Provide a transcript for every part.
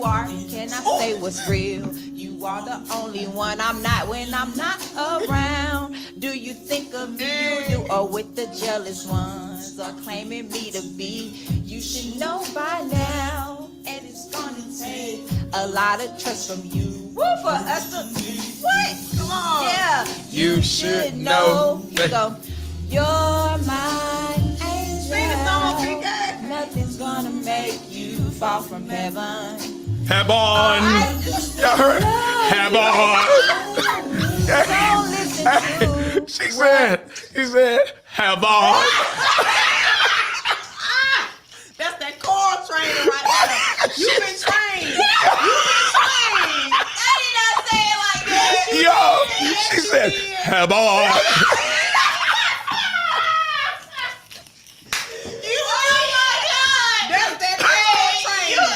are. Can I say what's real? You are the only one I'm not when I'm not around. Do you think of me, you do, or with the jealous ones, or claiming me to be? You should know by now, and it's gonna take a lot of trust from you. Woo, for us to, what? Come on. Yeah, You should know. Here we go. You're my angel. Sing the song, Keke. Nothing's gonna make you fall from heaven. Heaven. Y'all heard? Heaven. Don't listen to She said, heaven. That's that core training right there. You've been trained. You've been trained. I did not say it like that. Yo, she said, heaven. That's that core training.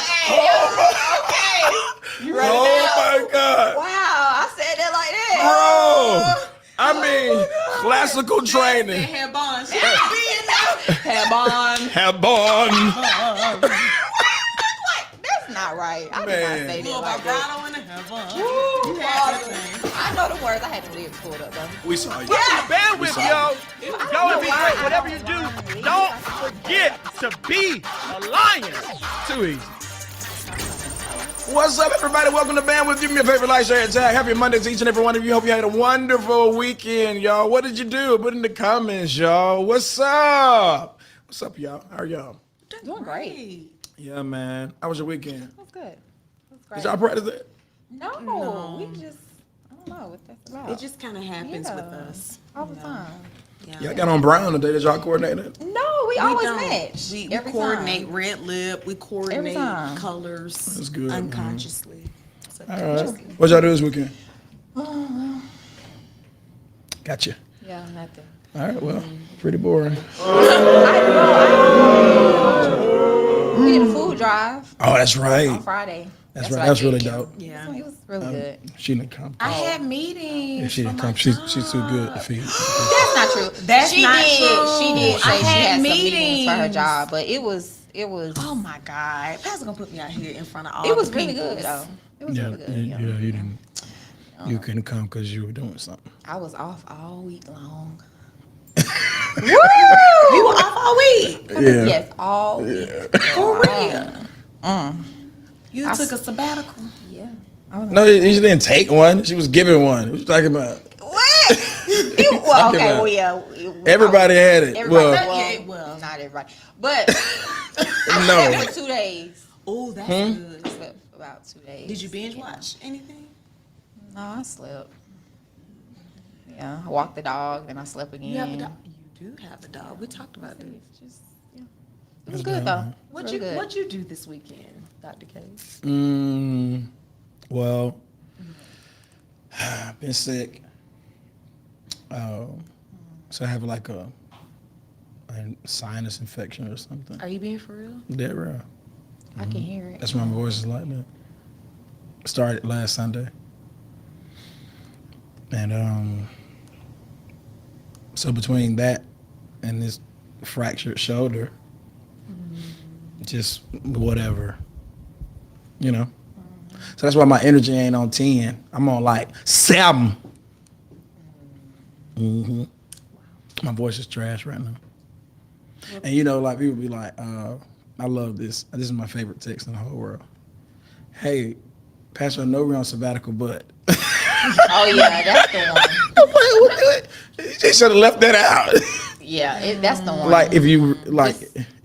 Okay. You ready Oh now? my God. Wow, I said that like that. Bro, I mean, classical training. Hair bonds. Heaven. Heaven. That's not right. I did not Man. say that Little like that. vibrato in the hair bonds. Woo, You had that thing. I know the words. I had the lyrics pulled up though. We saw you. Bear with me, yo. Go and be why great. I Whatever you don't do, know. don't forget to be a lion. Too easy. What's up, everybody? Welcome to Band with you. Your favorite light share tag. Happy Monday to each and every one of you. Hope you had a wonderful weekend, y'all. What did you do? Put in the comments, y'all. What's up? What's up, y'all? How are y'all? Doing great. Yeah, man. How was your weekend? That was good. That was Did great. y'all practice it? No, we just, I don't know what that's about. It just kind of happens Yeah. with us. all the time. Y'all got on brown today. Did y'all coordinate it? No, we always don't. match. We every coordinate time. red lip. We coordinate time. colors. That's good, man. Unconsciously. All right. What y'all do this weekend? Gotcha. Yeah, nothing. All right, well, pretty boring. We did a food drive Oh, that's right. on Friday. That's what right. I That's did. really dope. Yeah. It was really good. She didn't come. I had meetings. Yeah, she didn't for my come. She's job. too good to feed. That's not true. That's she not did. true. She did say I she had had some meetings for her meetings. job, but it was. Oh my God. Pastor gonna put me out here in front of all It was the really peoples. good though. It was Yeah, really good. yeah, you didn't. You couldn't come because you were doing something. I was off all week long. You were off all week. Yeah. Yes, all week. For real. You took a sabbatical. Yeah. I was No, she didn't take one. She was giving one. What you talking about? What? Well, okay, about- well, yeah. Everybody had it. Everybody, Well, well, not everybody, but no. for 2 days. Oh, that's I good. slept for about 2 days. Did you binge watch anything? No, I slept. Yeah, I walked the dog, then I slept again. You have a dog. You do have a dog. We talked about this. Just, yeah. It was good though. What you do this weekend, Dr. Case? Well, been sick. So I have like a sinus infection or something. Are you being for real? Dead real. I can hear it. That's why my voice is like that. Started last Sunday. And so between that and this fractured shoulder, just whatever, you know. So that's why my energy ain't on 10. I'm on like 7. My voice is trash right now. And you know, like people be like, I love this. This is my favorite text in the whole world. Hey, Pastor, I know we're on sabbatical, but. Oh yeah, that's the one. I'm like, what? You should have left that out. Yeah, that's the one. Like if you like,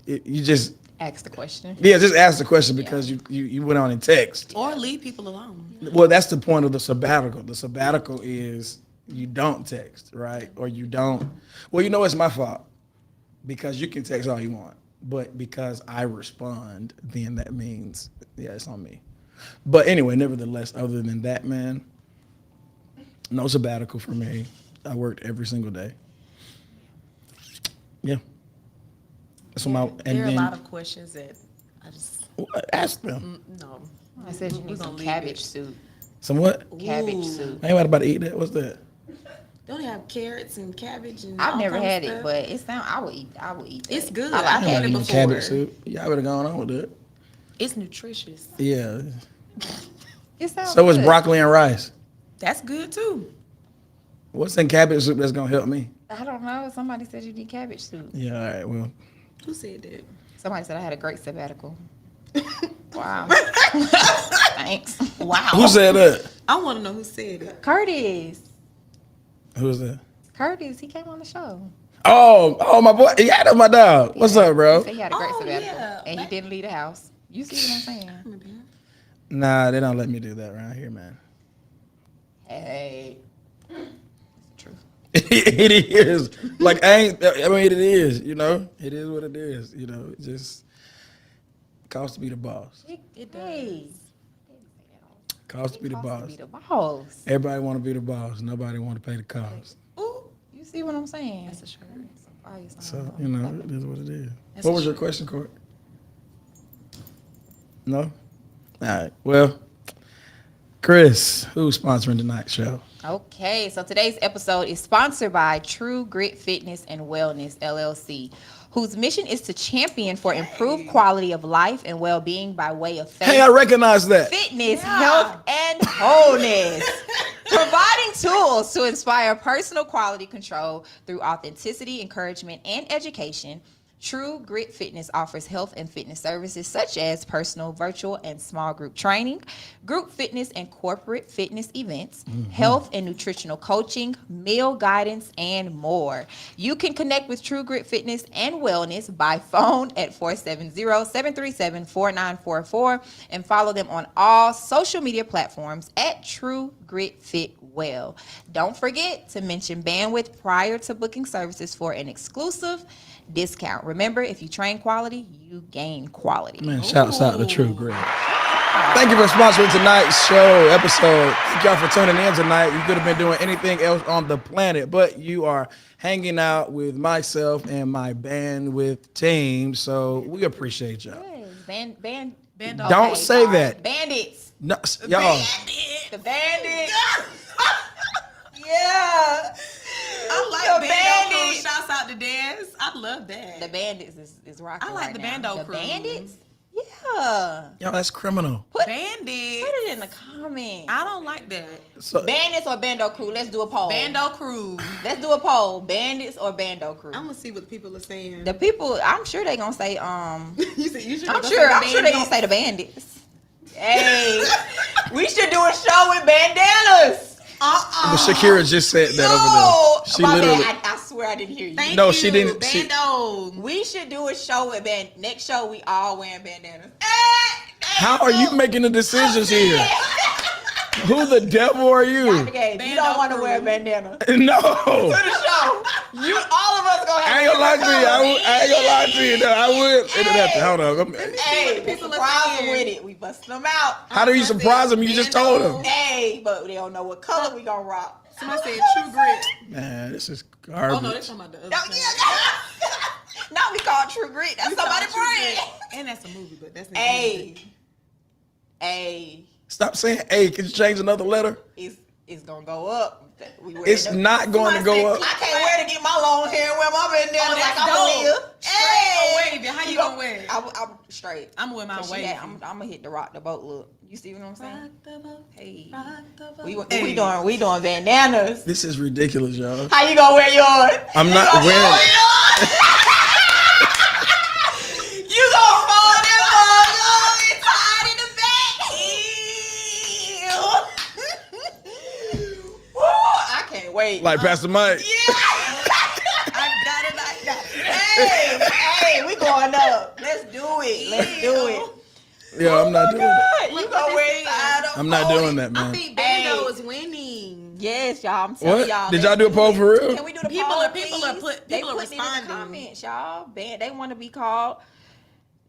you just Ask the question. just ask the question because you went on in text. Or leave people alone. Well, that's the point of the sabbatical. The sabbatical is you don't text, right? Or you don't. Well, you know it's my fault because you can text all you want, but because I respond, then that means it's on me. But anyway, nevertheless, other than that, man, no sabbatical for me. I worked every single day. Yeah. So There are a lot of questions that I just ask them. no. I said you need gonna some leave cabbage it. soup. Some what? Cabbage Ooh. soup. I ain't about to eat that. What's that? Don't they have carrots and cabbage and I've all never kinds had of it, stuff? but it sound. I would eat. That. It's good. I like I've had Nobody it no before. cabbage soup. Y'all better go on with it. It's nutritious. Yeah. It sounds So is good. broccoli and rice. That's good too. What's in cabbage soup that's gonna help me? I don't know. Somebody said you need cabbage soup. Yeah, all right. Well, Who said that? Somebody said I had a great sabbatical. Wow. Thanks. Wow. who said that? I want to know who said it. Curtis. Who's that? Curtis, he came on the show. Oh, my boy. Yeah, that's my dog. What's up, He bro? said he had a great Oh, sabbatical. yeah. And he didn't leave the house. You see what I'm saying? Nah, they don't let me do that around here, man. Hey. True. It is. Like, I mean, it is, you know? It is what it is, you know? It just costs to be the boss. It does. Costs to be the Costs to boss. be the boss. Everybody want to be the boss. Nobody want to pay the cost. Ooh, you see what I'm saying? That's a shirt. So, you know, it is what it is. What was your question, Court? No? All right. Well, Chris, who's sponsoring tonight's show? Okay, so today's episode is sponsored by True Grit Fitness and Wellness, LLC, whose mission is to champion for improved quality of life and well-being by way of faith, Hey, I recognize that. fitness, health, and wholeness. Providing tools to inspire personal quality control through authenticity, encouragement, and education, True Grit Fitness offers health and fitness services such as personal, virtual, and small group training, group fitness and corporate fitness events, health and nutritional coaching, meal guidance, and more. You can connect with True Grit Fitness and Wellness by phone at 470-737-4944 and follow them on all social media platforms at True Grit Fit Well. Don't forget to mention bandwidth prior to booking services for an exclusive discount. Remember, if you train quality, you gain quality. Man, shouts out to True Grit. Thank you for sponsoring tonight's show episode. Thank y'all for tuning in tonight. You could have been doing anything else on the planet, but you are hanging out with myself and my bandwidth team, so we appreciate y'all. Band. Don't say that. Bandits. No, y'all. The bandits. Yeah. I like The Bando Crew. bandits. Shouts out to Dez. I love that. The bandits is rocking. I like right the now. Bando The Crew. bandits? Yeah. Y'all, that's criminal. Put Bandits. it in the comments. I don't like that. So, Bandits or Bando Crew? Let's do a poll. Bando Crew. Let's do a poll. Bandits or Bando Crew? I'm gonna see what people are saying. The people, I'm sure they gonna say you said you should. I'm sure they gonna say the bandits. Hey, we should do a show with bandanas. but Shakira just said that over No, there. She my literally. bad. I swear I didn't hear you. Thank No, you. she didn't- she- Bando. We should do a show with next show we all wearing bandanas. How are you making the decisions here? Who the devil are you? Gabe, you Bando don't want to crew. wear a bandana. No. To the show. You, all of us gonna have I ain't gonna lie to you. I ain't gonna lie to you. No, I would. Hold on. Hey, People are surprise them saying. with it. We busting them out. How do you surprise them? You just told them. Hey, but they don't know what color we gonna rock. Somebody said True Grit. Man, this is Oh no, they're garbage. talking about the other No, thing. now we call True Grit. That's We call somebody's True brand. Grit. And that's a movie, but that's not Hey, Stop saying, hey, can you change another letter? it's gonna go up. It's not going to go up. I can't wear to get my long hair and wear my bandana Oh, like that's I'm a dope. nigga. Straight or wavy? How you gonna wear it? I'm straight. I'm with my But wavy. I'm gonna hit the rock the boat look. You see what I'm saying? Rock the boat, Hey, rock the boat. we doing bandanas. This is ridiculous, y'all. How you gonna wear yours? I'm not wearing it. You gonna fall that mug up and tied in the back. Ew. Woo, I can't wait. Like Pastor Mike. I got it like that. Hey, we going up. Let's do it. Let's do it. Yeah, I'm not doing that. You gonna wear it tied up. I'm not doing that, I man. think Bando Hey. is winning. Yes, y'all. I'm telling What? y'all. Did let's y'all do a poll for real? Can we do the People poll, are- people are please? put- They people are put it in the responding. comments, y'all. They want to be called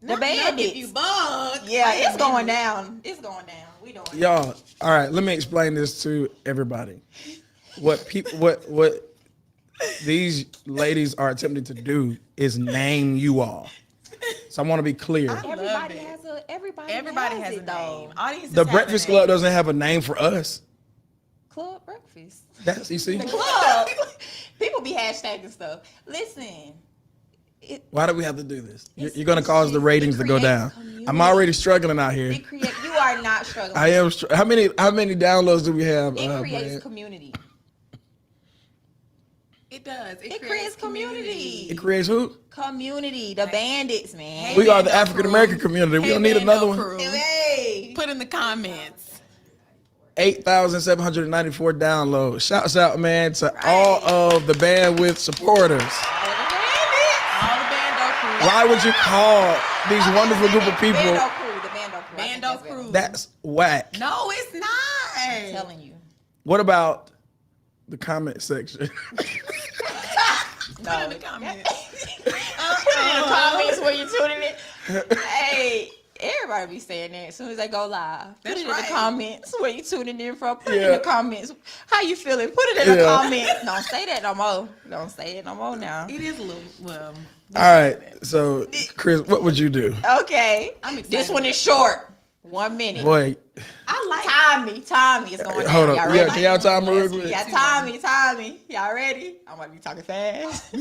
the Not bandits. if you bug. Yeah, Wait a it's going minute. down. It's going down. We doing it. Y'all, all right, let me explain this to everybody. What these ladies are attempting to do is name you all. So I want to be clear. Everybody it. has a. Everybody has it a though. name. Audiences The have a Breakfast name. Club doesn't have a name for us. Club breakfast. That's you see. Club. People be hashtagging stuff. Listen. Why do we have to do this? You're It's going to cause the ratings to go creates down. community. I'm already struggling out here. You are are not struggling. I am. How many downloads do we have? It creates Brad? community. It does. It creates community. It creates who? Community. The bandits, man. We are the African American community. We don't need another one. Hey. Put in the comments. 8,794 downloads. Shouts out, man, to all of the bandwidth supporters. All the bando crew. Why would you call these wonderful group of people? Bando crew. The bando crew. Bando crew. That's whack. No, it's I'm not. telling you. What about the comment section? Put in the comments. Put it in the comments where you tuning in. Hey, everybody be saying that as soon as they go live. Put That's it in the right. comments where you tuning in from. Put it in Yeah. the comments. How you feeling? Put it in the Yeah. comments. Don't say that no more. Don't say it no more now. It is a little, well. All right. So, Chris, what would you do? Okay. I'm excited. This one is short. 1 minute. Boy, I like Time me. It's going down. hold on. Y'all Yeah, ready? can y'all time me real quick? Yeah, time me. Y'all ready? I'm gonna be talking fast.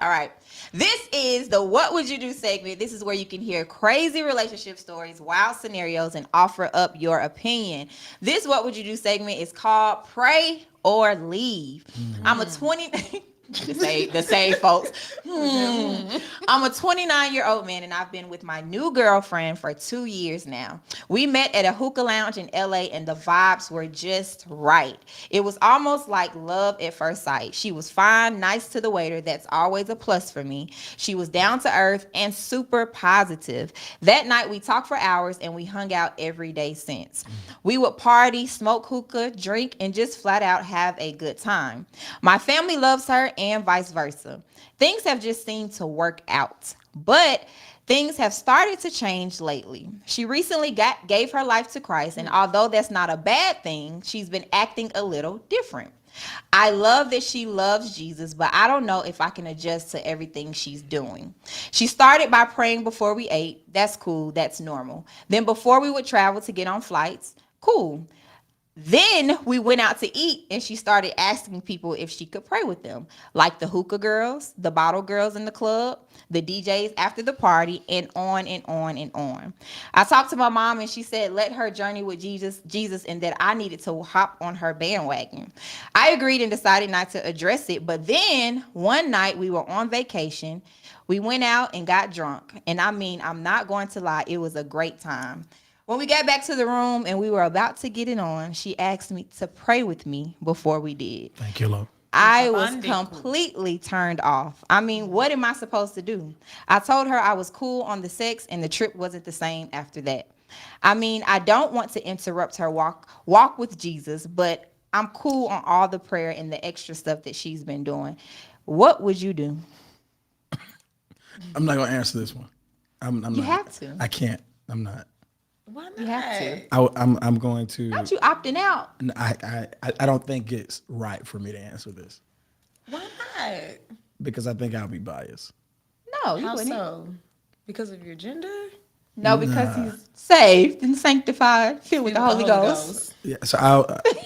All right. This is the What Would You Do segment. This is where you can hear crazy relationship stories, wild scenarios, and offer up your opinion. This What Would You Do segment is called Pray or Leave. I'm a 20... the same folks. I'm a 29-year-old man, and I've been with my new girlfriend for 2 years now. We met at a hookah lounge in LA, and the vibes were just right. It was almost like love at first sight. She was fine, nice to the waiter. That's always a plus for me. She was down to earth and super positive. That night, we talked for hours, and we hung out every day since. We would party, smoke hookah, drink, and just flat out have a good time. My family loves her, and vice versa. Things have just seemed to work out, but things have started to change lately. She recently gave her life to Christ, and although that's not a bad thing, she's been acting a little different. I love that she loves Jesus, but I don't know if I can adjust to everything she's doing. She started by praying before we ate. That's cool. That's normal. Then before we would travel to get on flights, cool. Then we went out to eat, and she started asking people if she could pray with them, like the hookah girls, the bottle girls in the club, the DJs after the party, and on and on and on. I talked to my mom, and she said let her journey with Jesus, and that I needed to hop on her bandwagon. I agreed and decided not to address it, but then one night we were on vacation. We went out and got drunk, and I mean, I'm not going to lie, it was a great time. When we got back to the room and we were about to get it on, she asked me to pray with me before we did. Thank you, Lord. I was completely turned off. I mean, what am I supposed to do? I told her I was cool on the sex, and the trip wasn't the same after that. I mean, I don't want to interrupt her walk with Jesus, but I'm cool on all the prayer and the extra stuff that she's been doing. What would you do? I'm not going to answer this one. I'm You not. have to. I can't. I'm not. Why not? You have to. I'm going to. Not you opting out. I don't think it's right for me to answer this Why not? because I think I'll be biased. No, you How wouldn't. so? Because of your gender? No, because he's saved and sanctified, filled with the Holy Ghost. Yeah. So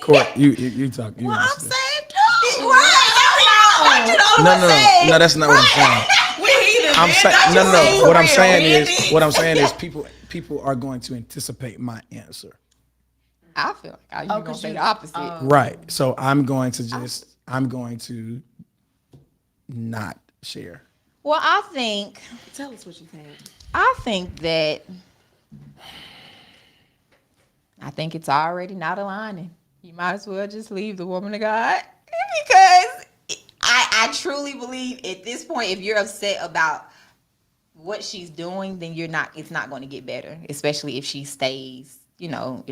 Court, you talk. You Well, I'm answer this. saved too. Right? No, that's not what I'm saying. I'm saying no. What I'm saying is people are going to anticipate my answer. I feel like you're gonna say the opposite. Right. So I'm going to not share. Well, I think Tell us what you think. I think it's already not aligning. You might as well just leave the woman of God, because I truly believe at this point, if you're upset about what she's doing, then it's not going to get better, especially if she stays on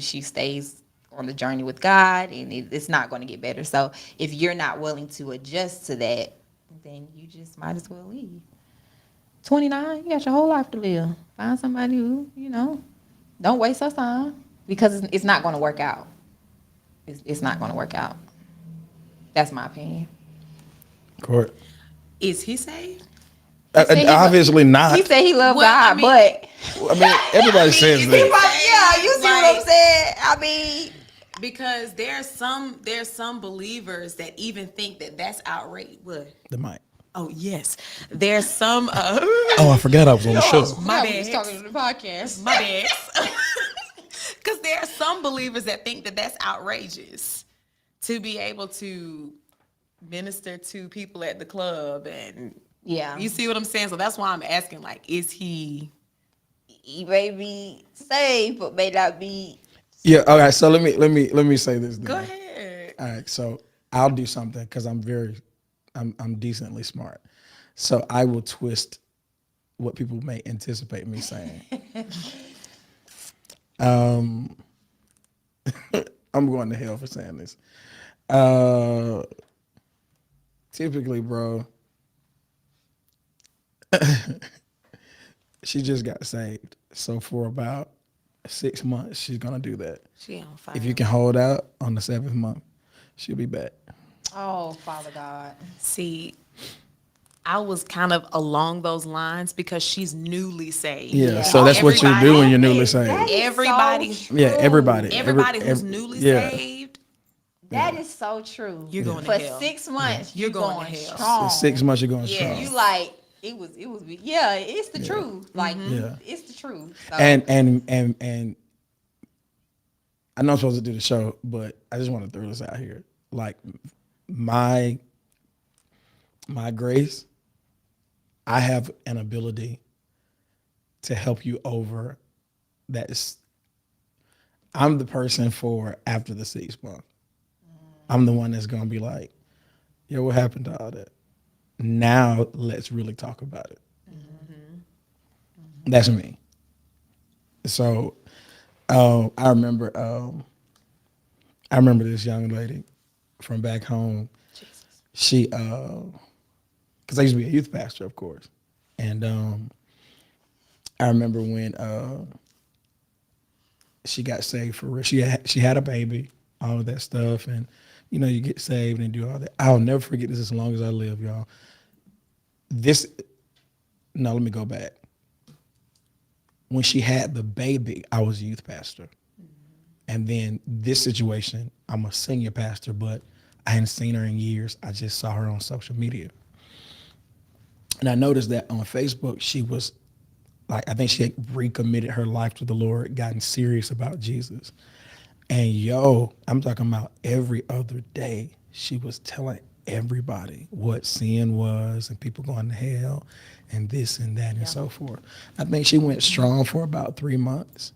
the journey with God, and it's not going to get better. So if you're not willing to adjust to that, then you just might as well leave. 29, you got your whole life to live. Find somebody who, don't waste her time, because it's not going to work out. It's not going to work out. That's my opinion. Court. Is he saved? Obviously not. He said he loved Well, God, I mean- but Everybody says that. yeah, you see what I'm saying? I mean, Because there's some believers that even think that that's outrageous. What? The mic. Oh yes, there's some. Oh, I forgot I was on the show. My we was bad. talking to the podcast. My bad. Because there are some believers that think that that's outrageous to be able to minister to people at the club, and you see what I'm saying. So that's why I'm asking, like, is he may be saved, but may not be. Yeah. All right. So let me say this. Then. Go ahead. All right. So I'll do something because I'm decently smart. So I will twist what people may anticipate me saying. I'm going to hell for saying this. Typically, bro, she just got saved. So for about 6 months, she's gonna do that. She on fire. If you can hold out on the 7th month, she'll be back. Oh, Father God. See, I was kind of along those lines because she's newly saved. Yeah, so that's what you do when you're newly That saved. is Everybody- so Yeah, true. everybody. Everybody who's every- newly yeah. saved, That is so true. You're going to For hell. 6 months, You're you're going going to hell. strong. 6 months you're going Yeah. strong. You like it was yeah, it's the truth. Like Yeah. it's the truth. So, And I know I'm supposed to do the show, but I just want to throw this out here. Like my grace, I have an ability to help you over that. I'm the person for after the 6th month. I'm the one that's gonna be like, yo, what happened to all that? Now let's really talk about it. That's me. So I remember this young lady from back home. She because I used to be a youth pastor, of course. And I remember when she got saved for real. She had a baby, all of that stuff, and you know, you get saved and do all that. I'll never forget this as long as I live, y'all. No, let me go back. When she had the baby, I was a youth pastor. And then this situation, I'm a senior pastor, but I hadn't seen her in years. I just saw her on social media. And I noticed that on Facebook, she was like, I think she had recommitted her life to the Lord, gotten serious about Jesus. And I'm talking about every other day, she was telling everybody what sin was and people going to hell and this and that and so forth. I think she went strong for about 3 months.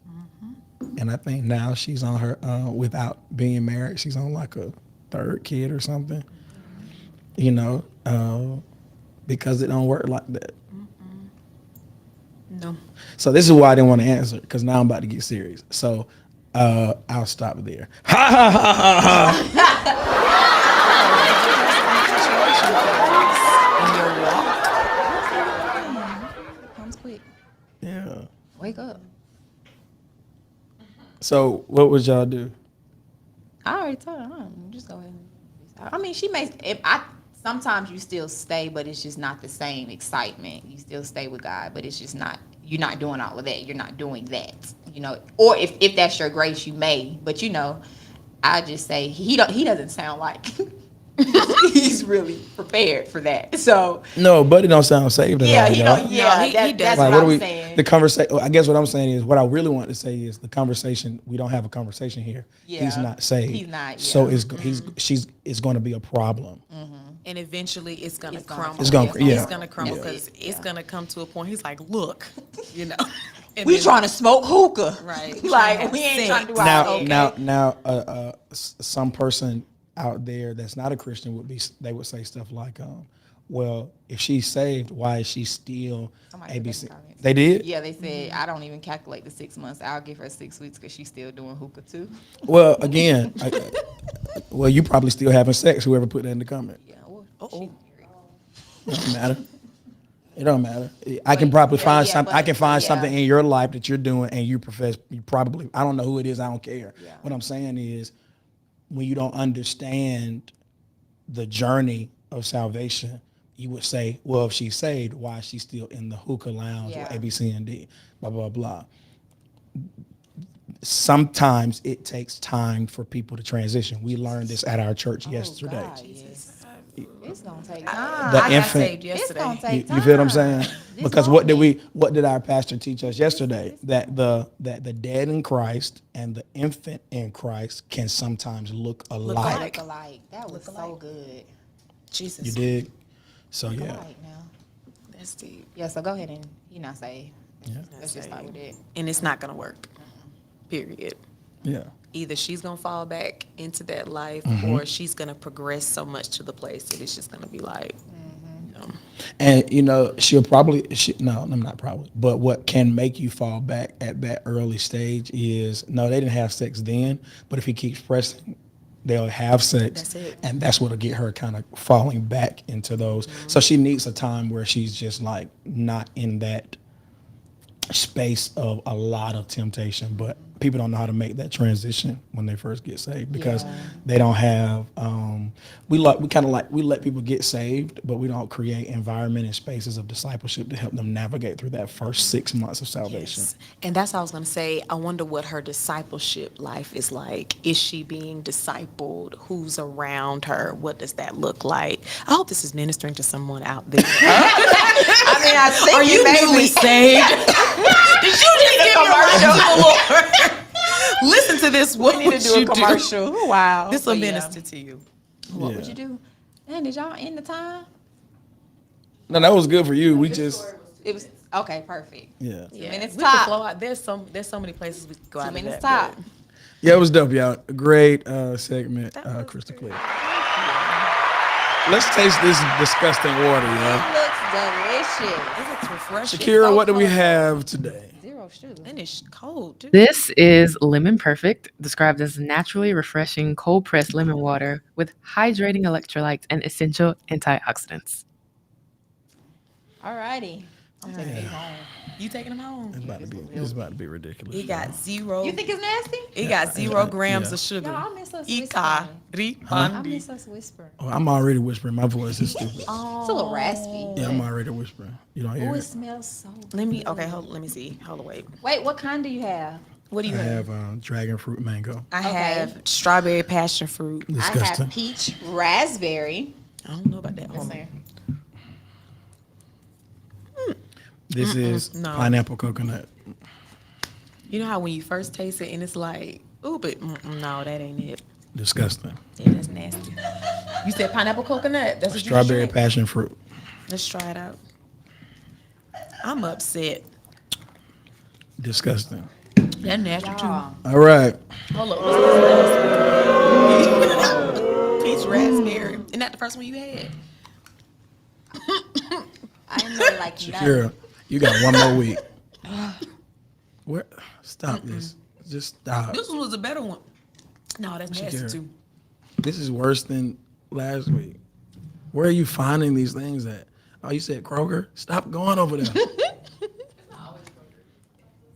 And I think now she's on her, without being married, she's on like a 3rd kid or something, you know, because it don't work like that. no. So this is why I didn't want to answer, because now I'm about to get serious. So I'll stop there. Ha ha ha ha ha. comes quick. Yeah. Wake up. So what would y'all do? I already told her. Just go ahead. I mean, she makes. Sometimes you still stay, but it's just not the same excitement. You still stay with God, but it's just not. You're not doing all of that. You're not doing that. You know, or if that's your grace, you may. But you know, I just say he doesn't sound like he's really prepared for that. So No, Buddy don't sound saved at all. he y'all. don't. Yeah, he that's Like, what what I'm are we? saying. The conversation. I guess what I'm saying is what I really want to say is the conversation. We don't have a conversation here. Yeah. He's not saved. He's not, So yeah. it's going to be a problem. And eventually it's going to It's gonna crumble. It's gonna- yeah. It's going to crumble Yeah. because it's Yeah. going to come to a point. He's like, look, you know. And We then- trying to smoke hookah, Right. Like we ain't trying to do all okay. Now, some person out there that's not a Christian would say stuff like, well, if she's saved, why is she still Somebody put that in ABC? the comments. They did? Yeah, they said I don't even calculate the 6 months. I'll give her 6 weeks because she's still doing hookah too. Well, again, well, you probably still having sex, whoever put that in the comment. Yeah. Well, It don't matter. It don't matter. I can probably find something. I can find something in your life that you're doing, and you probably. I don't know who it is. I don't care. Yeah. What I'm saying is, when you don't understand the journey of salvation, you would say, well, if she's saved, why is she still in the hookah lounge or A, B, C, and D, blah, blah, blah. Sometimes it takes time for people to transition. We learned this at our church yesterday. God, yes. It's gonna take The time. I got infant- saved It's yesterday. gonna You, take time. you feel what I'm saying? This Because what moment. did our pastor teach us yesterday? That the dead in Christ and the infant in Christ can sometimes look alike. Look alike. That was so good. Jesus. You dig? So Look yeah, alike now. That's deep. Yeah, so go ahead and you're not saved. yeah, Let's just start with that. And it's not gonna work. Period. yeah. Either she's gonna fall back into that life, or she's gonna progress so much to the place that it's just gonna be like, And she'll probably no, I'm not probably, but what can make you fall back at that early stage is no, they didn't have sex then, but if he keeps pressing, they'll have sex. That's it. And that's what'll get her kind of falling back into those. So she needs a time where she's just like not in that space of a lot of temptation, but people don't know how to make that transition when they first get saved because they don't have we let people get saved, but we don't create environment and spaces of discipleship to help them navigate through that first 6 months of salvation. yes. And that's what I was gonna say. I wonder what her discipleship life is like. Is she being discipled? Who's around her? What does that look like? I hope this is ministering to someone out there. I mean, I think Are you newly saved? Did you just give your life to the Lord? Listen to this. What We need would to do you a commercial. Wow. This will But yeah. minister to you. What Yeah. would you do? Man, did y'all end the time? No, that was good for you. We just It was okay, perfect. yeah. Minutes we could top. flow out. There's so many places we could go 2 out of minutes that, top. but- Yeah, it was dope, y'all. A great segment, That was crystal great. clear. Let's taste this disgusting water, y'all. It looks delicious. It looks refreshing. Shakira, what do we have today? Zero sugar. And it's cold, too. This is Lemon Perfect, described as naturally refreshing cold pressed lemon water with hydrating electrolytes and essential antioxidants. Alrighty. I'm taking these home. You taking them home? It's about to be ridiculous. He got zero. You think it's nasty? He got 0 grams yeah. of sugar. Y'all, I miss us Ika, whispering. I ripandi. miss us whispering. Oh, I'm already whispering. My voice is stupid. It's a little raspy. Yeah, I'm already whispering. You don't hear Oh, it it? smells so good. Let me. Okay, hold. Let me see. Hold on, wait. Wait, what kind do you have? What do I you have? have dragon fruit mango. I Okay. have strawberry passion fruit. I Disgusting. have peach raspberry. I don't know about that. Hold on. This is no. pineapple coconut. You know how when you first taste it and it's like, ooh, but no, that ain't it. Disgusting. Yeah, that's nasty. You said pineapple coconut. That's what Strawberry you just passion fruit. Let's try it out. I'm upset. Disgusting. That's nasty too. Y'all, All right. Hold up. Peach raspberry. Isn't that the first one you had? I didn't know like Shakira, you got one more week. Where? Stop this. Just stop. This one was a better one. No, that's nasty Shakira. too. This is worse than last week. Where are you finding these things at? Oh, you said Kroger? Stop going over there.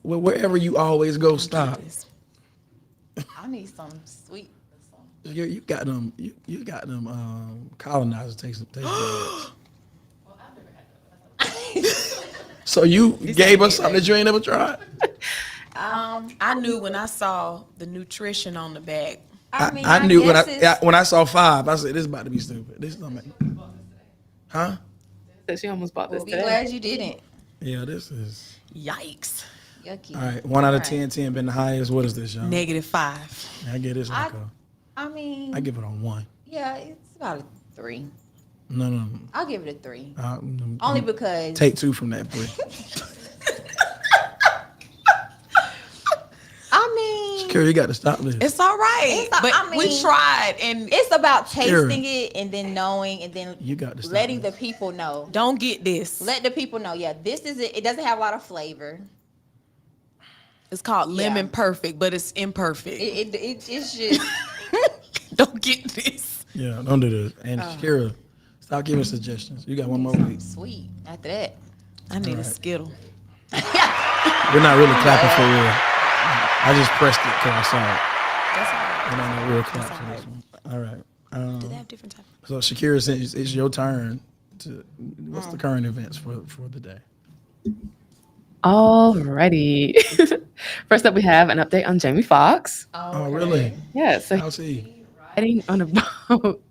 Well, wherever you always go, stop. I need some sweet. You got them. You got them. Colonizers taste buds. So you gave us something that you ain't never tried. I knew when I saw the nutrition on the back. I knew when I saw 5. I said this is about to be stupid. This don't make. Huh? So she almost bought this Be today. glad you didn't. Yeah, this is. Yikes. Yucky. All right, 1 out of 10, 10 been the highest. What is this, y'all? -5. I give this like I mean, I give it a 1. yeah, it's about a 3. No. I'll give it a 3. Mm, Only because Take 2 from that, please. I mean, Shakira, you got to stop this. It's all right. It's- but I we mean, tried and it's about Sure. tasting it and then knowing and then You got to stop letting the this. people know. don't get this. Let the people know. Yeah, this is it. It doesn't have a lot of flavor. It's called Lemon Yeah. Perfect, but it's imperfect. It's just Don't get this. Yeah, don't do this. And Shakira, stop giving suggestions. You got one more week. sweet. After that, I need a Alright. Skittle. We're not really clapping for real. I just pressed it because I saw it. That's all right. We're not a real clap for this one. All right. Do they have different types? So Shakira, since it's your turn, what's the current events for the day? Alrighty. First up, we have an update on Jamie Foxx. Oh, really? Yeah, so How's he? riding on a boat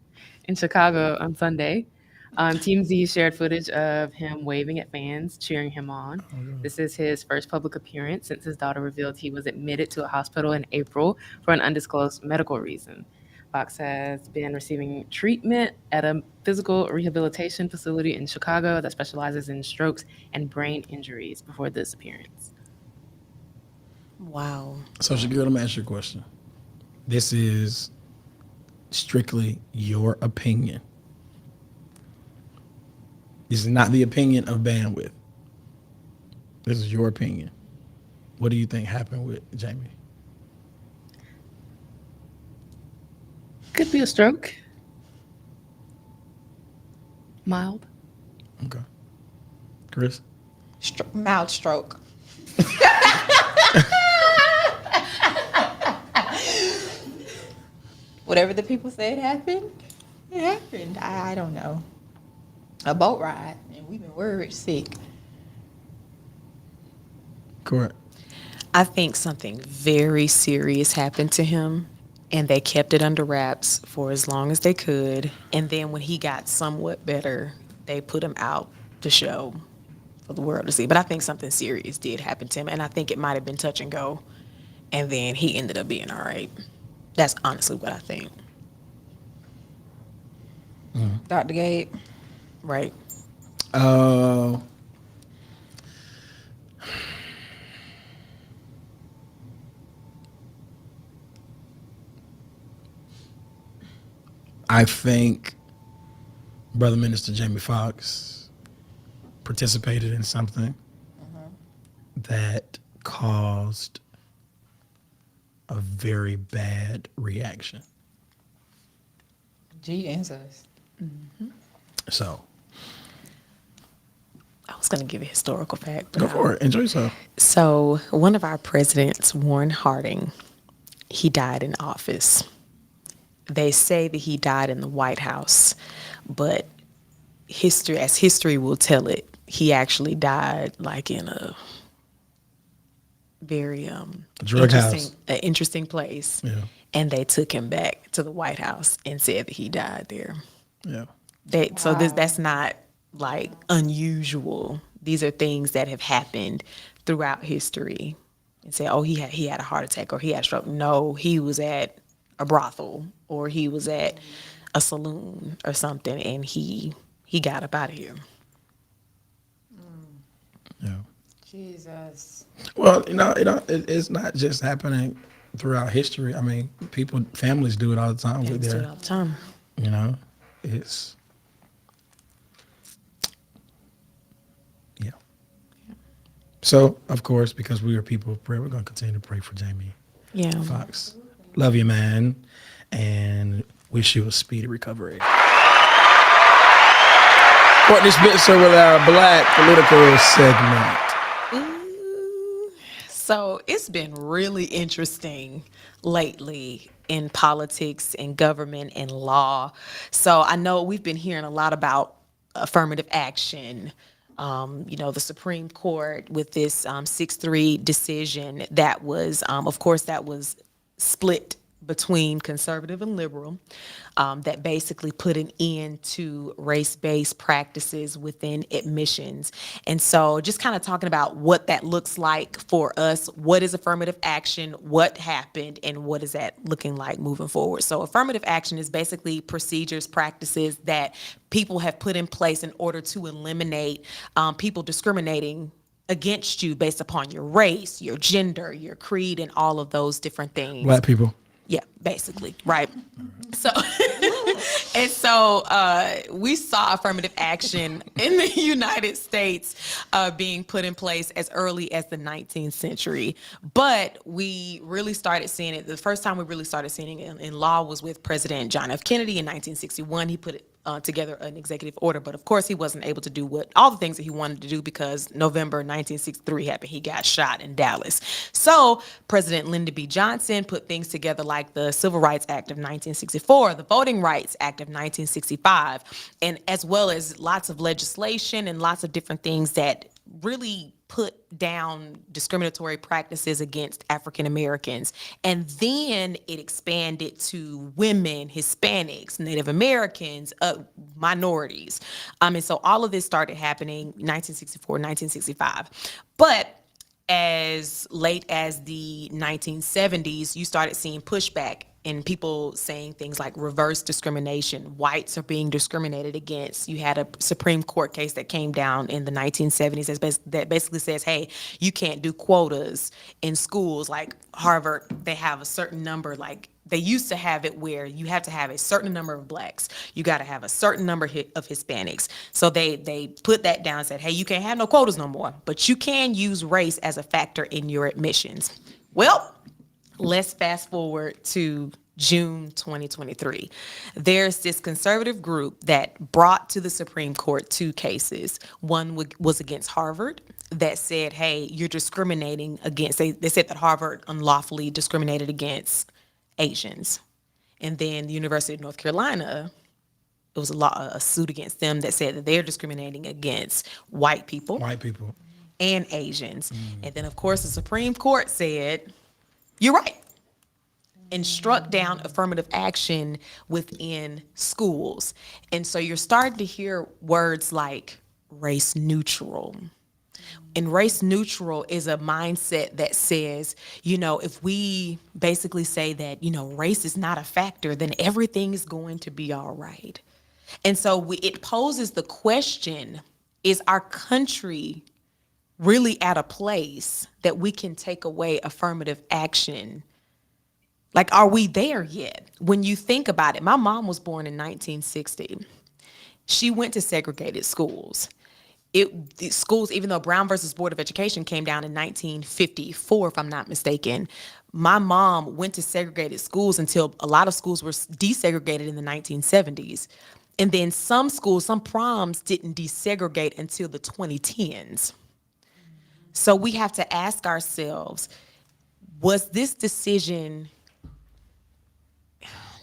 in Chicago on Sunday. TMZ shared footage of him waving at fans, cheering him on. This is his first public appearance since his daughter revealed he was admitted to a hospital in April for an undisclosed medical reason. Foxx has been receiving treatment at a physical rehabilitation facility in Chicago that specializes in strokes and brain injuries before this appearance. Wow. So, Shakira, let me ask you a question. This is strictly your opinion. This is not the opinion of Bandwidth. This is your opinion. What do you think happened with Jamie? Could be a stroke. Mild. Okay. Chris? Mild stroke. Whatever the people said happened, it happened. I don't know. A boat ride, and we've been worried sick. Correct. I think something very serious happened to him, and they kept it under wraps for as long as they could. And then when he got somewhat better, they put him out to show for the world to see. But I think something serious did happen to him, and I think it might have been touch and go. And then he ended up being all right. That's honestly what I think. Dr. Gabe. Right. I think Brother Minister Jamie Foxx participated in something that caused a very bad reaction. G answers. So, I was going to give a historical fact. But go for it. Enjoy yourself. So one of our presidents, Warren Harding, he died in office. They say that he died in the White House, but history will tell it, he actually died like in a very drug house. Interesting place. Yeah. And they took him back to the White House and said that he died there. Yeah. So that's not like unusual. These are things that have happened throughout history. And say, oh, he had a heart attack or he had a stroke. No, he was at a brothel or he was at a saloon or something, and he got up out of here. Yeah. Jesus. Well, it's not just happening throughout history. I mean, families do it all the time with Do it their, all the time. it's, yeah. So, of course, because we are people of prayer, we're going to continue to pray for Jamie Foxx. Love you, man, and wish you a speedy recovery. What dispenser with our black political segment. So it's been really interesting lately in politics and government and law. So I know we've been hearing a lot about affirmative action. The Supreme Court with this 6-3 decision that was, of course, that was split between conservative and liberal, that basically put an end to race-based practices within admissions. And so just kind of talking about what that looks like for us, what is affirmative action, what happened, and what is that looking like moving forward. So affirmative action is basically procedures, practices that people have put in place in order to eliminate people discriminating against you based upon your race, your gender, your creed, and all of those different things. Black people. Yeah, basically, right? So, we saw affirmative action in the United States being put in place as early as the 19th century. But we really started seeing it, the first time we really started seeing it in law was with President John F. Kennedy in 1961. He put it together an executive order, but of course he wasn't able to do all the things that he wanted to do because November 1963 happened. He got shot in Dallas. So President Lyndon B. Johnson put things together like the Civil Rights Act of 1964, the Voting Rights Act of 1965, and as well as lots of legislation and lots of different things that really put down discriminatory practices against African Americans. And then it expanded to women, Hispanics, Native Americans, minorities. And so all of this started happening 1964, 1965. But as late as the 1970s, you started seeing pushback and people saying things like reverse discrimination. Whites are being discriminated against. You had a Supreme Court case that came down in the 1970s that basically says, hey, you can't do quotas in schools. Like Harvard, they have a certain number, like they used to have it where you have to have a certain number of blacks. You got to have a certain number of Hispanics. So they put that down and said, hey, you can't have no quotas no more, but you can use race as a factor in your admissions. Well, let's fast forward to June 2023. There's this conservative group that brought to the Supreme Court 2 cases. One was against Harvard that said, hey, you're discriminating against, they said that Harvard unlawfully discriminated against Asians. And then the University of North Carolina, it was a suit against them that said that they're discriminating against white people and Asians. And then, of course, the Supreme Court said, you're right, and struck down affirmative action within schools. And so you're starting to hear words like race neutral. And race neutral is a mindset that says, if we basically say that, race is not a factor, then everything is going to be all right. And so it poses the question, is our country really at a place that we can take away affirmative action? Like, are we there yet? When you think about it, my mom was born in 1960. She went to segregated schools. Schools, even though Brown versus Board of Education came down in 1954, if I'm not mistaken, my mom went to segregated schools until a lot of schools were desegregated in the 1970s. And then some schools, some proms didn't desegregate until the 2010s. So we have to ask ourselves, was this decision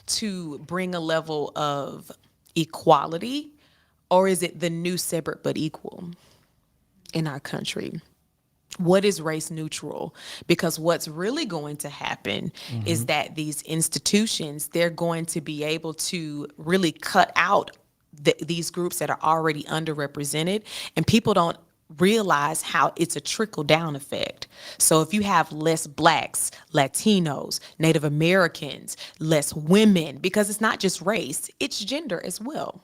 to bring a level of equality, or is it the new separate but equal in our country? What is race neutral? Because what's really going to happen is that these institutions, they're going to be able to really cut out these groups that are already underrepresented, and people don't realize how it's a trickle down effect. So if you have less blacks, Latinos, Native Americans, less women, because it's not just race, it's gender as well.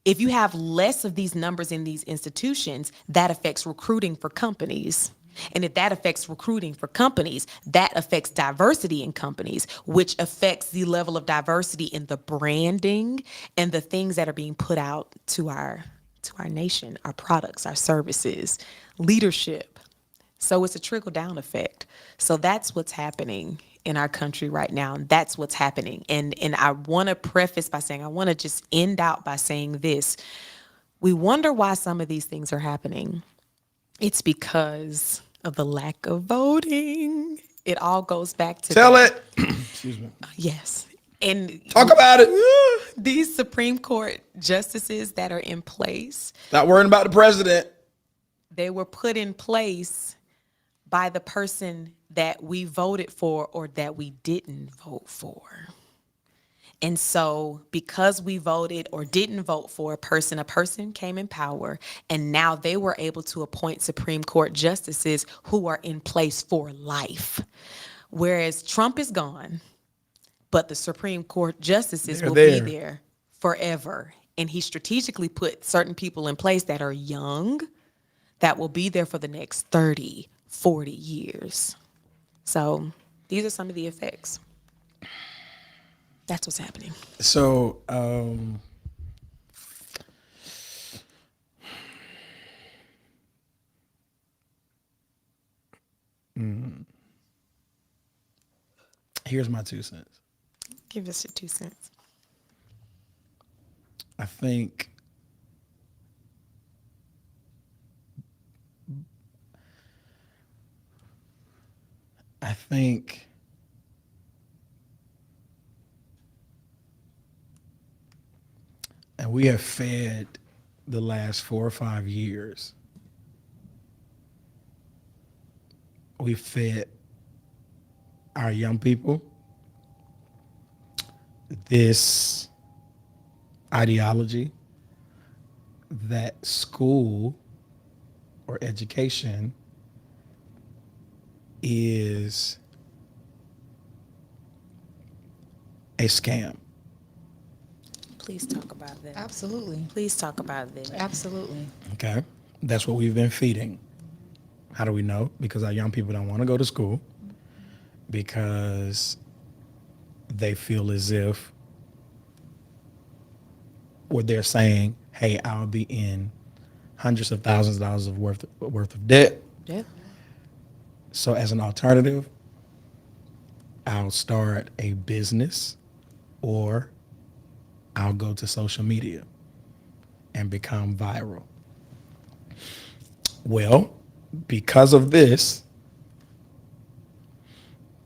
If you have less of these numbers in these institutions, that affects recruiting for companies. And if that affects recruiting for companies, that affects diversity in companies, which affects the level of diversity in the branding and the things that are being put out to our nation, our products, our services, leadership. So it's a trickle down effect. So that's what's happening in our country right now. And that's what's happening. And I want to preface by saying, I want to just end out by saying this. We wonder why some of these things are happening. It's because of the lack of voting. It all goes back to it. Excuse me. Yes. And Talk about it. these Supreme Court justices that are in place, Not worrying about the president. they were put in place by the person that we voted for or that we didn't vote for. And so because we voted or didn't vote for a person came in power, and now they were able to appoint Supreme Court justices who are in place for life. Whereas Trump is gone, but the Supreme Court justices will be there forever. And he strategically put certain people in place that are young, that will be there for the next 30, 40 years. So these are some of the effects. That's what's happening. So, here's my 2 cents. Give us your 2 cents. I think and we have fed the last 4 or 5 years we fed our young people this ideology that school or education is a scam. Please talk about that. Absolutely. Please talk about that. Absolutely. Okay? That's what we've been feeding. How do we know? Because our young people don't want to go to school because they feel as if, or they're saying, hey, I'll be in hundreds of thousands of dollars of worth of debt. Yeah. So as an alternative, I'll start a business or I'll go to social media and become viral. Well, because of this,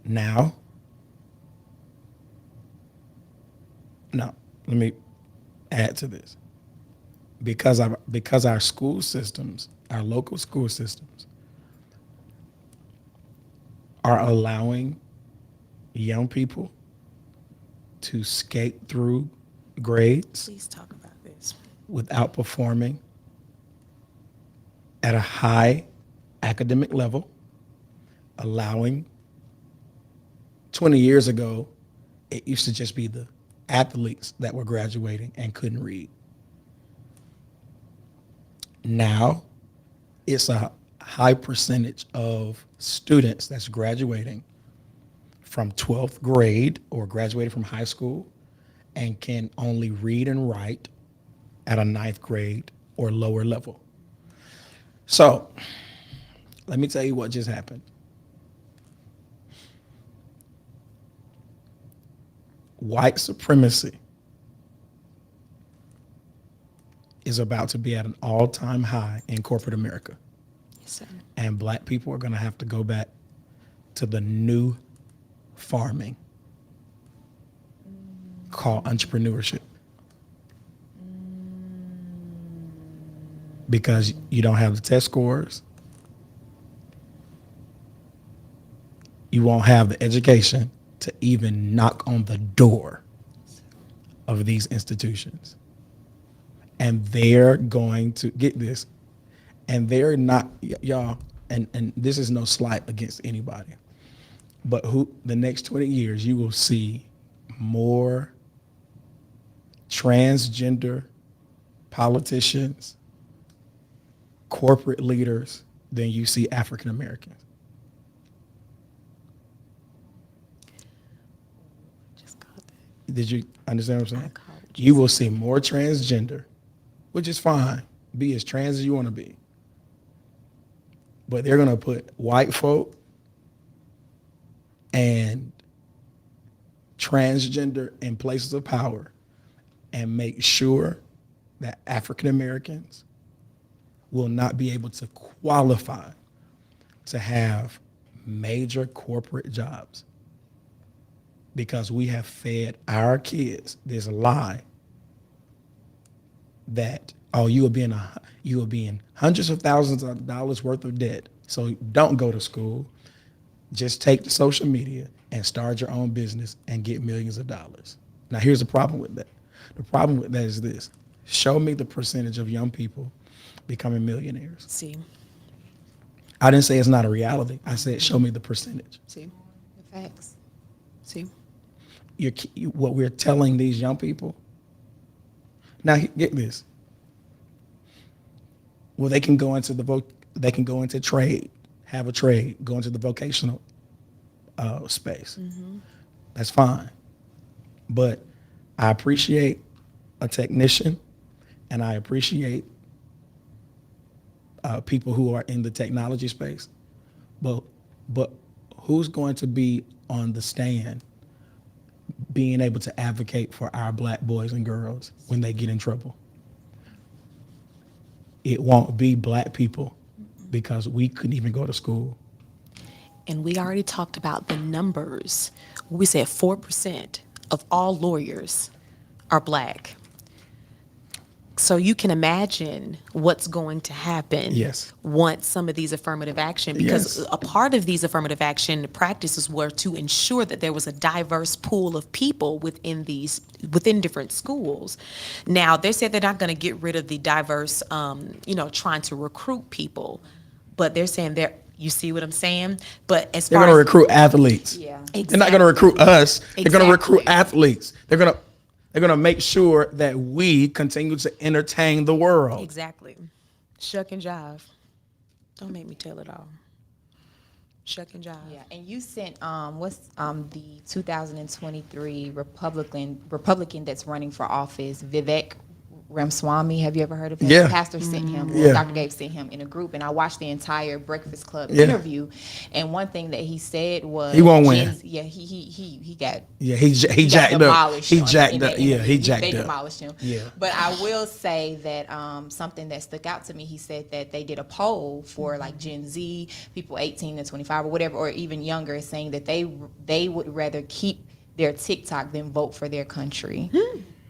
now, let me add to this. Because our school systems, our local school systems, are allowing young people to skate through grades Please talk about this. without performing at a high academic level, allowing 20 years ago, it used to just be the athletes that were graduating and couldn't read. Now, it's a high percentage of students that's graduating from 12th grade or graduated from high school and can only read and write at a 9th grade or lower level. So, let me tell you what just happened. White supremacy is about to be at an all-time high in corporate America. Yes, sir. And black people are going to have to go back to the new farming called entrepreneurship. Because you don't have the test scores, you won't have the education to even knock on the door of these institutions. And they're going to get this. And they're not, y'all, and this is no slight against anybody, but the next 20 years, you will see more transgender politicians, corporate leaders than you see African Americans. Just caught that. Did you understand what I'm I saying? caught what You will see more transgender, which is fine. Be as trans as you want to be. But they're going to put white folk and transgender in places of power and make sure that African Americans will not be able to qualify to have major corporate jobs because we have fed our kids this lie that, oh, you will be in hundreds of thousands of dollars worth of debt. So don't go to school. Just take to social media and start your own business and get millions of dollars. Now, here's the problem with that. The problem with that is this. Show me the percentage of young people becoming millionaires. See. I didn't say it's not a reality. I said, show me the percentage. See. The facts. See. What we're telling these young people. Now, get this. Well, they can go into trade, have a trade, go into the vocational space. Mm-hmm. That's fine. But I appreciate a technician, and I appreciate people who are in the technology space. But who's going to be on the stand being able to advocate for our black boys and girls when they get in trouble? It won't be black people because we couldn't even go to school. And we already talked about the numbers. We said 4% of all lawyers are black. So you can imagine what's going to happen Yes. once some of these affirmative action, because Yes. a part of these affirmative action practices were to ensure that there was a diverse pool of people within different schools. Now they said they're not going to get rid of the diverse, trying to recruit people, but they're saying you see what I'm saying? But as They're far going to as recruit athletes. Yeah. They're not going to recruit us. They're going to recruit Exactly. athletes. They're going to make sure that we continue to entertain the world. Exactly. Shuck and jive. Don't make me tell it all. Shuck and jive. Yeah, and you sent the 2023 Republican that's running for office, Vivek Ramaswamy. Have you ever heard of him? Yeah. Pastor sent him, Yeah. Dr. Gabe sent him in a group, and I watched the entire Breakfast Club Yeah. interview. And one thing that he said was, He won't win. Yeah, he got. Yeah, he He got jacked up. demolished He on- jacked in up. that Yeah, interview. he jacked They up. demolished him. Yeah. But I will say that something that stuck out to me. He said that they did a poll for like Gen Z people, 18 to 25 or whatever, or even younger, saying that they would rather keep their TikTok than vote for their country.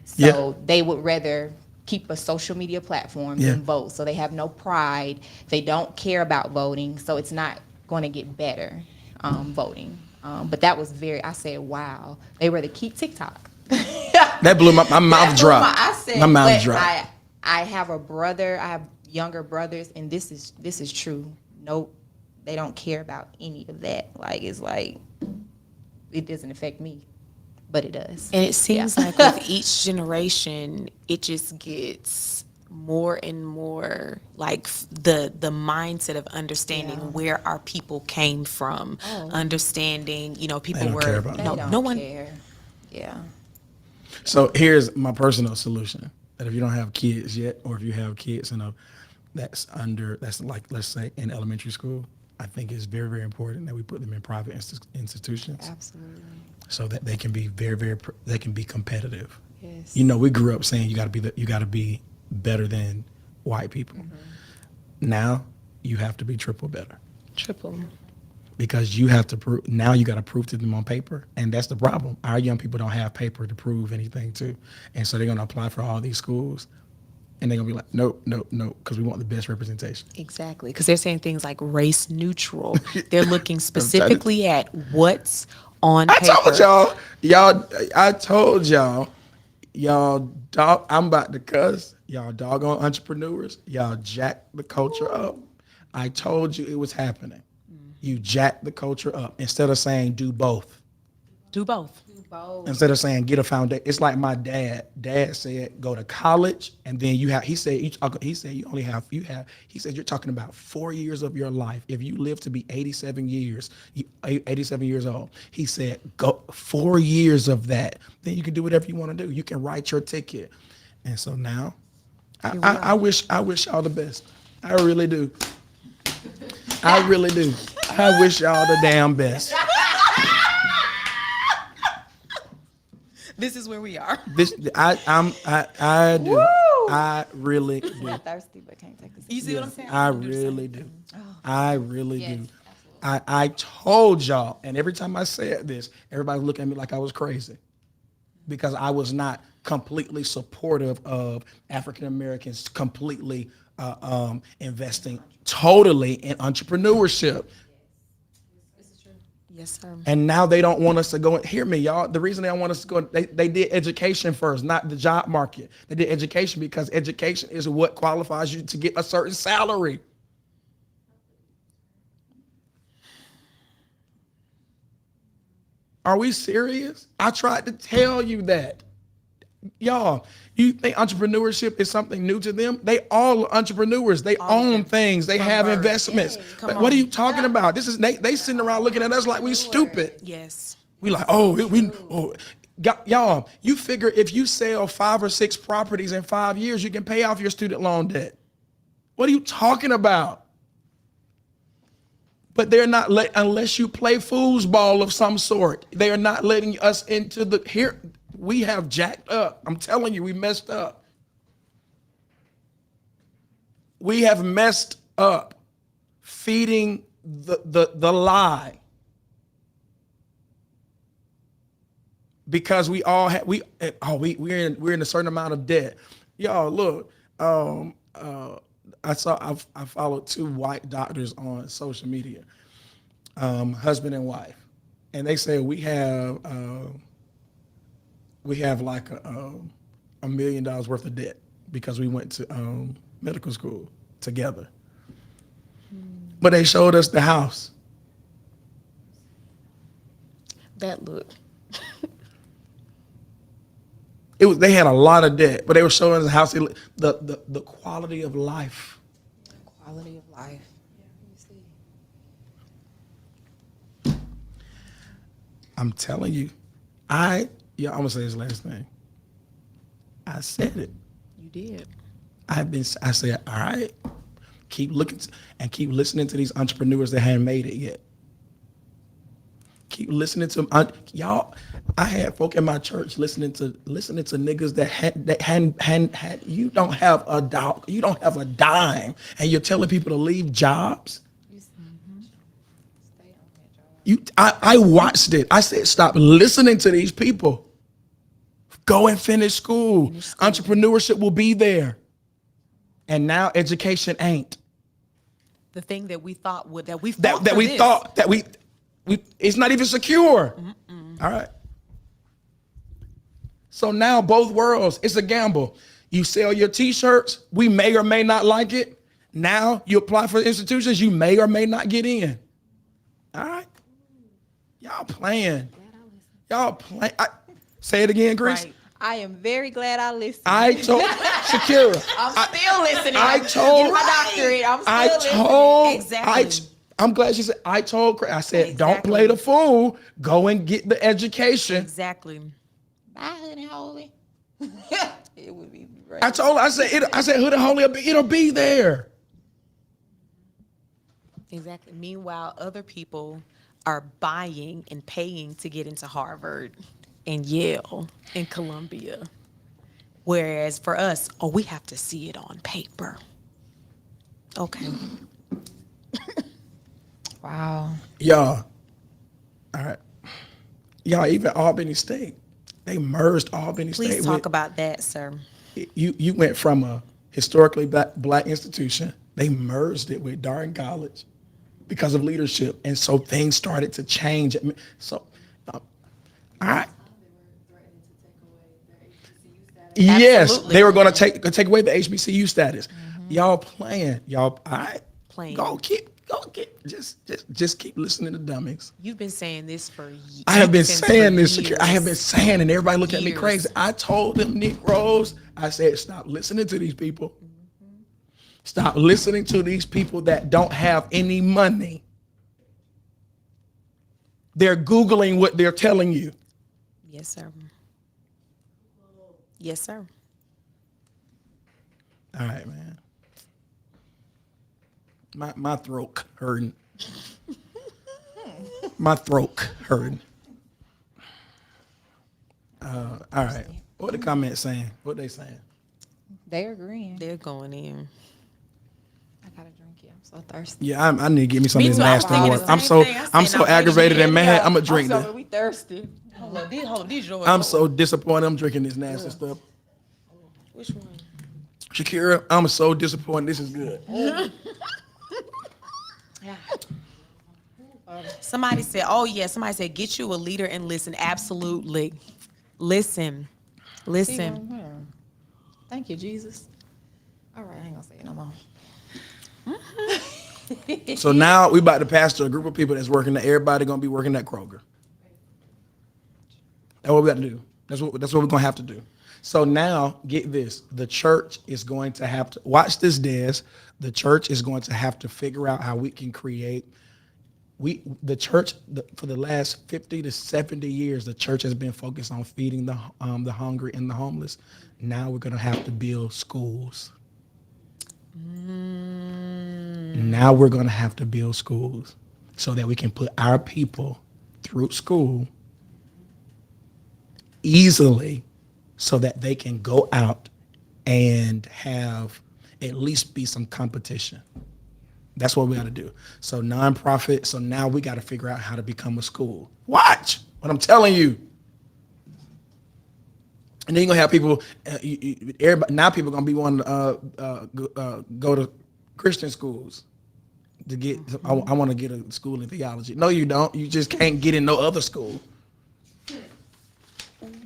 So Yeah. they would rather keep a social media platform Yeah. than vote. So they have no pride. They don't care about voting. So it's not going to get better voting. But that was I said, wow, they rather keep TikTok. That blew my mouth dropped. I said, my mouth but dropped. I have a brother. I have younger brothers, and this is true. No, they don't care about any of that. Like it's like it doesn't affect me, but it does. And it seems like with each generation, it just gets more and more like the mindset of understanding where our people came from, understanding, people don't care were about They no don't no one. care. Yeah. So here's my personal solution: that if you don't have kids yet, or if you have kids that's like, let's say, in elementary school, I think it's very, very important that we put them in private institutions, Absolutely. so that they can be they can be competitive. Yes. We grew up saying you got to be better than white people. Now you have to be triple better, Triple. because you have to prove. Now you got to prove to them on paper, and that's the problem. Our young people don't have paper to prove anything to, and so they're going to apply for all these schools, and they're going to be like, nope, because we want the best representation. Exactly, because they're saying things like race neutral. They're looking specifically at what's on paper. I told y'all, I'm about to cuss. Y'all doggone entrepreneurs. Y'all jack the culture up. I told you it was happening. You jack the culture up instead of saying do both. Do both. Instead of saying get a foundation. It's like my dad. Dad said go to college, and then he said you're talking about 4 years of your life. If you live to be 87 years old, he said go 4 years of that. Then you can do whatever you want to do. You can write your ticket. And so now I wish y'all the best. I really do. I really do. I wish y'all the damn best. This is where we are. I do. I really do. Not thirsty, but can't take this. You see what I'm saying? I really do. I really do. I told y'all, and every time I said this, everybody looked at me like I was crazy, because I was not completely supportive of African Americans completely investing totally in entrepreneurship. Yes, sir. And now they don't want us to go. Hear me, y'all. The reason they don't want us to go, they did education first, not the job market. They did education because education is what qualifies you to get a certain salary. Are we serious? I tried to tell you that. Y'all, you think entrepreneurship is something new to them? They all are entrepreneurs. They own things. They have investments. But what are you talking about? This is they sitting around looking at us like we stupid. Yes. We like, y'all, you figure if you sell 5 or 6 properties in 5 years, you can pay off your student loan debt. What are you talking about? But they're not unless you play foosball of some sort. They are not letting us into here. We have jacked up. I'm telling you, we messed up. We have messed up feeding the lie. Because we all we're in a certain amount of debt. Y'all, look, I followed two white doctors on social media, husband and wife, and they say we have like $1 million worth of debt because we went to medical school together. But they showed us the house. That look. They had a lot of debt, but they were showing us the house, the quality of life. Quality of life. I'm telling you, I'm gonna say this last thing. I said it. You did. I said, all right, keep looking and keep listening to these entrepreneurs that haven't made it yet. Keep listening to them. Y'all, I had folk in my church listening to niggas that had you don't have a dog, you don't have a dime, and you're telling people to leave jobs. I watched it. I said, stop listening to these people. Go and finish school. Entrepreneurship will be there. And now education ain't. The thing that we thought It's not even secure. All right. So now both worlds, it's a gamble. You sell your t-shirts, we may or may not like it. Now you apply for institutions, you may or may not get in. All right. Y'all playing. Say it again, Grace. Right. I am very glad I listened. I told Shakira. I'm still listening. I told- Get my doctorate. I'm still I listening. told. Exactly. I'm glad she said. I told. I said, Exactly. don't play the fool. Go and get the education. Exactly. Bye, honey, holy. It would be great. I told her. I said, Hood and Holy, it'll be there. Exactly. Meanwhile, other people are buying and paying to get into Harvard and Yale and Columbia. Whereas for us, we have to see it on paper. Okay. Wow. Y'all. All right. Y'all, even Albany State, they merged Albany State. Please talk about that, sir. You went from a historically black institution. They merged it with Darden College because of leadership, and so things started to change. So, all right. Yes, Absolutely. they were going to take away the HBCU status. Y'all playing. Y'all, all right. Playing. Just keep listening to dummies. You've been saying this for years. I have been saying this. I have been saying, and everybody look at me crazy. I told them Negroes, I said, stop listening to these people. Stop listening to these people that don't have any money. They're Googling what they're telling you. Yes, sir. Yes, sir. All right, man. My throat hurting. My throat hurting. All right. What the comments saying? What they saying? They're agreeing. They're going in. I gotta drink it. I'm so thirsty. Yeah, I need to get me some Me of this too. I was nasty thinking water. the I'm same so thing. I I'm said, so now, aggravated and mad. I'm gonna drink this. We thirsty. Hold on, these yours. I'm so disappointed. I'm drinking this nasty stuff. Which one? Shakira, I'm so disappointed. This is good. Somebody said, oh yeah, somebody said, get you a leader and listen. Absolutely. Listen. Thank you, Jesus. All right, I ain't gonna say it no more. So now we about to pastor a group of people that's working. Everybody gonna be working at Kroger. That's what we got to do. That's what we're gonna have to do. So now, get this: the church is going to have to watch this, Des. The church is going to have to figure out how we can create. The church for the last 50 to 70 years, the church has been focused on feeding the hungry and the homeless. Now we're gonna have to build schools. Now we're gonna have to build schools so that we can put our people through school easily, so that they can go out and have at least be some competition. That's what we got to do. So nonprofit. So now we got to figure out how to become a school. Watch what I'm telling you. And then you're gonna have people. Everybody now, people gonna be wanting to go to Christian schools to get. I want to get a school in theology. No, you don't. You just can't get in no other school.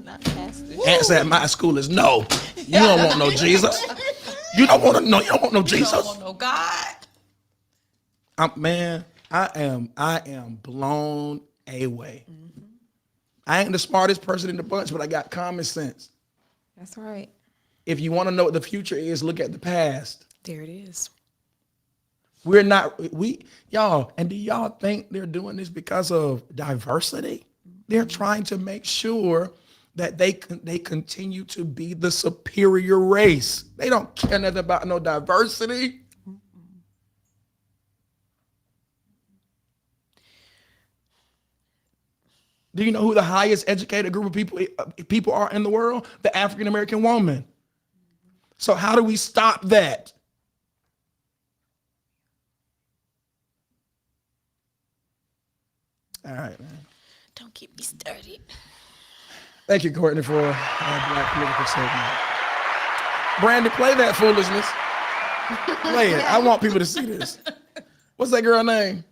Not pastor. Answer at my school is no. You don't want no Jesus. You don't want to know. You don't want no Jesus. You don't want no God. Man, I am blown away. I ain't the smartest person in the bunch, but I got common sense. That's right. If you want to know what the future is, look at the past. There it is. Y'all, and do y'all think they're doing this because of diversity? They're trying to make sure that they continue to be the superior race. They don't care nothing about no diversity. Do you know who the highest educated group of people are in the world? The African American woman. So how do we stop that? All right, man. Don't keep me started. Thank you, Courtney, for Black Political segment. Brandon, play that foolishness. Play it. I want people to see this. What's that girl name?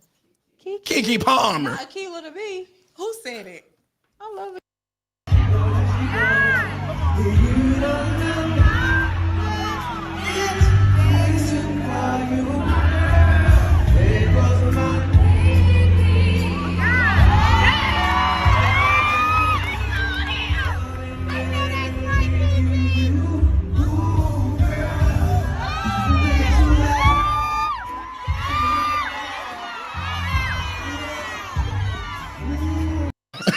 Keke Palmer. Akila to me. Who said it? I love it.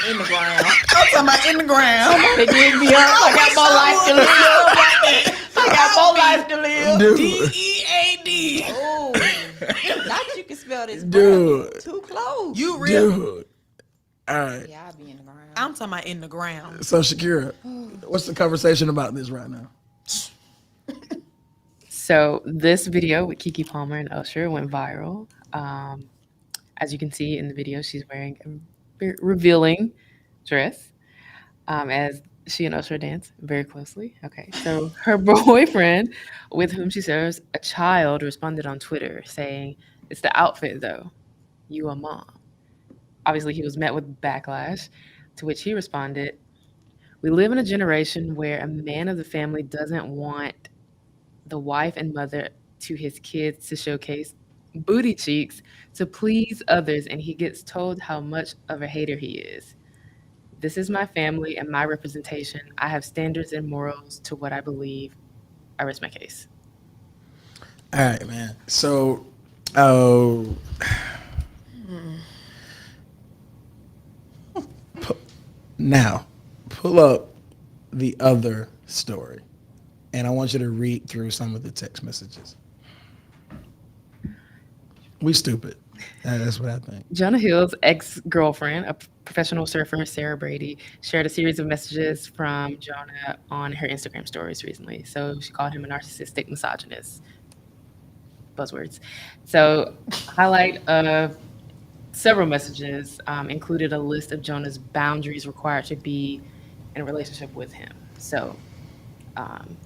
In the ground. I'm talking about in the ground. They did me up. I got more life to live. I got more life to live. Dude. DEAD. Oh, not you can spell this. Dude. Bro. Too close. You really? Dude. All right. Yeah, I'll be in the ground. I'm talking about in the ground. So Shakira, what's the conversation about this right now? So this video with Keke Palmer and Usher went viral. As you can see in the video, she's wearing a very revealing dress as she and Usher dance very closely. Okay, so her boyfriend, with whom she shares a child, responded on Twitter saying, "It's the outfit though, you a mom." Obviously, he was met with backlash, to which he responded, "We live in a generation where a man of the family doesn't want the wife and mother to his kids to showcase booty cheeks to please others, and he gets told how much of a hater he is. This is my family and my representation. I have standards and morals to what I believe. I rest my case." All right, man. So, now, pull up the other story, and I want you to read through some of the text messages. We stupid. That's what I think. Jonah Hill's ex-girlfriend, a professional surfer, Sarah Brady, shared a series of messages from Jonah on her Instagram stories recently. So she called him a narcissistic misogynist. Buzzwords. So highlight of several messages included a list of Jonah's boundaries required to be in a relationship with him. So on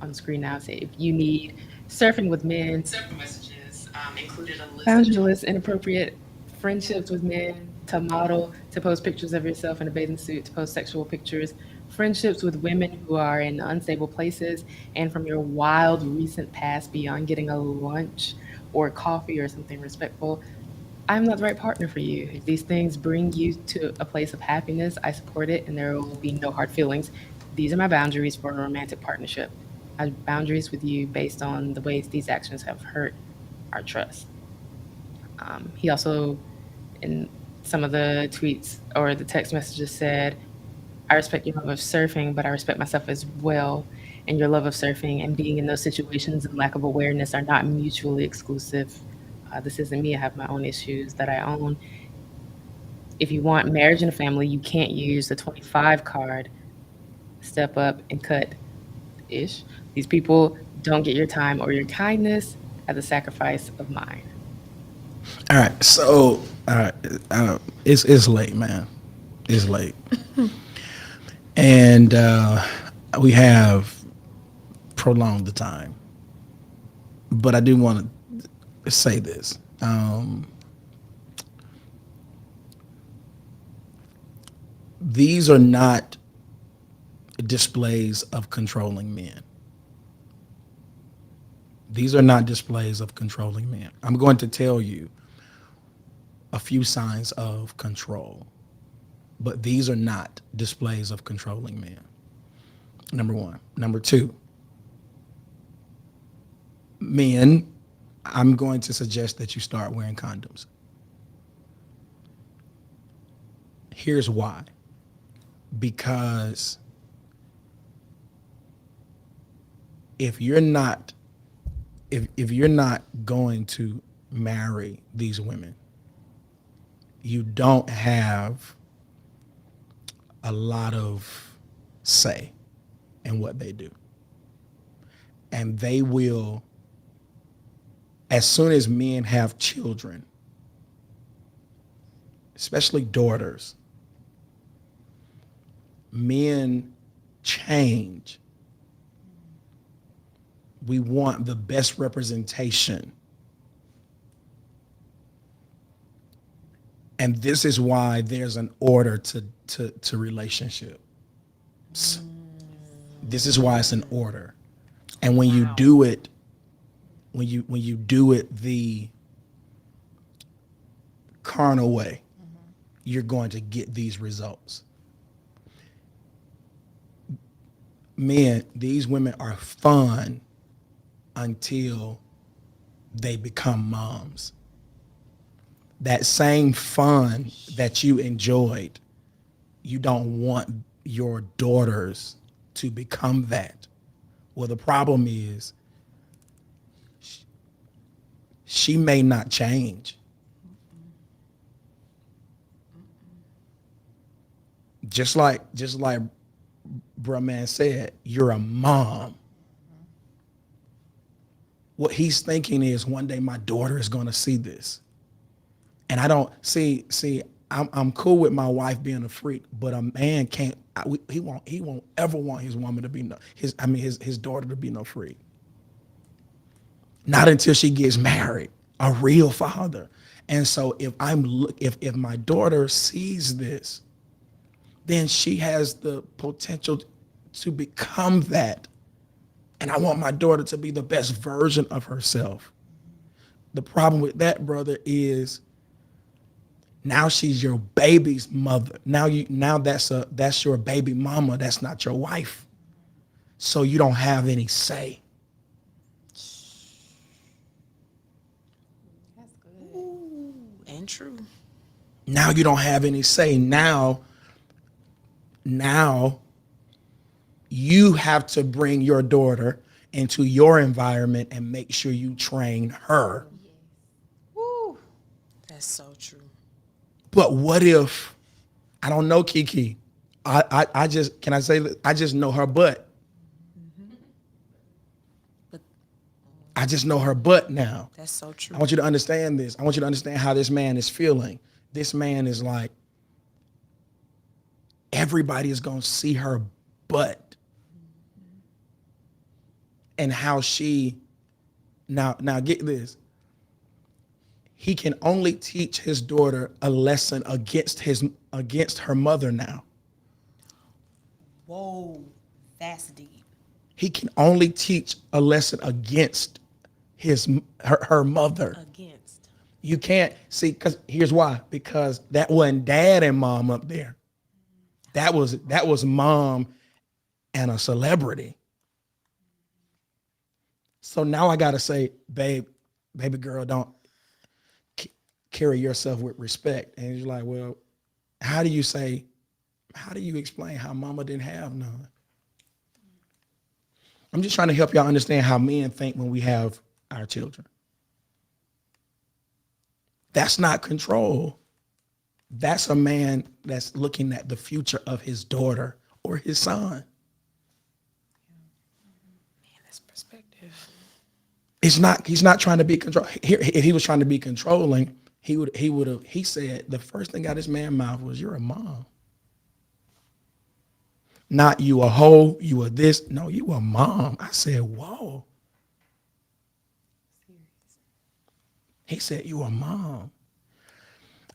the screen now, say if you need surfing with men, several messages included a list boundaryless, inappropriate friendships with men, to model, to post pictures of yourself in a bathing suit, to post sexual pictures, friendships with women who are in unstable places, and from your wild recent past beyond getting a lunch or coffee or something respectful. I'm not the right partner for you. If these things bring you to a place of happiness, I support it, and there will be no hard feelings. These are my boundaries for a romantic partnership. I have boundaries with you based on the ways these actions have hurt our trust. He also, in some of the tweets or the text messages, said, "I respect your love of surfing, but I respect myself as well. And your love of surfing and being in those situations and lack of awareness are not mutually exclusive. This isn't me. I have my own issues that I own. If you want marriage and a family, you can't use the 25 card, step up and cut ish. These people don't get your time or your kindness at the sacrifice of mine." All right, so it's late, man. It's late, And we have prolonged the time. But I do want to say this. These are not displays of controlling men. These are not displays of controlling men. I'm going to tell you a few signs of control, but these are not displays of controlling men. Number one. Number two, men, I'm going to suggest that you start wearing condoms. Here's why. Because if you're not going to marry these women, you don't have a lot of say in what they do. And they will, as soon as men have children, especially daughters, men change. We want the best representation. And this is why there's an order to relationships. This is why it's an order. And when you do it, when you do it the carnal way, you're going to get these results. Men, these women are fun until they become moms. That same fun that you enjoyed, you don't want your daughters to become that. Well, the problem is she may not change. Just like bruh man said, you're a mom. What he's thinking is one day my daughter is going to see this. And I don't see, I'm cool with my wife being a freak, but a man can't, he won't ever want his woman to be his daughter to be no freak. Not until she gets married, a real father. And so if my daughter sees this, then she has the potential to become that. And I want my daughter to be the best version of herself. The problem with that, brother, is now she's your baby's mother. Now that's your baby mama. That's not your wife. So you don't have any say. That's good. Ooh, and true. Now you don't have any say. Now you have to bring your daughter into your environment and make sure you train her. Woo. That's so true. But what if, I don't know Keke, I just, can I say that? I just know her butt. I just know her butt now. That's so true. I want you to understand this. I want you to understand how this man is feeling. This man is like, everybody is going to see her butt. And how she, now get this. He can only teach his daughter a lesson against her mother now. Whoa, that's deep. He can only teach a lesson against her mother. Against. You can't see, because here's why. Because that wasn't dad and mom up there. That was mom and a celebrity. So now I gotta say, baby girl, don't carry yourself with respect. And he's like, well, how do you explain how mama didn't have none? I'm just trying to help y'all understand how men think when we have our children. That's not control. That's a man that's looking at the future of his daughter or his son. Man, that's perspective. He's not trying to be control. If he was trying to be controlling, he said the first thing out of his man's mouth was, "You're a mom." Not you a hoe, you a this. No, you a mom. I said, whoa. He said, you a mom.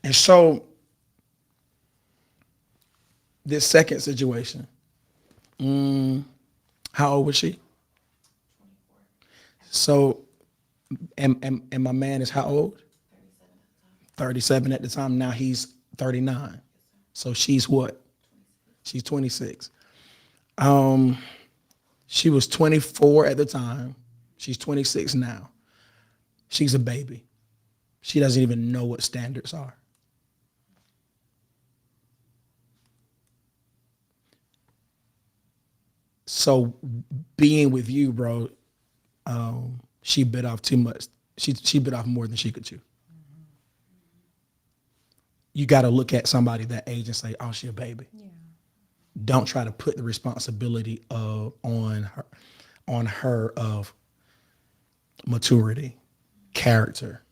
And so this second situation, how old was she? So, and my man is how old? 37 at the time. Now he's 39. So she's what? She's 26. She was 24 at the time. She's 26 now. She's a baby. She doesn't even know what standards are. So being with you, bro, she bit off too much. She bit off more than she could chew. You got to look at somebody that age and say, "Oh, she a baby." Yeah. Don't try to put the responsibility on her of maturity, character.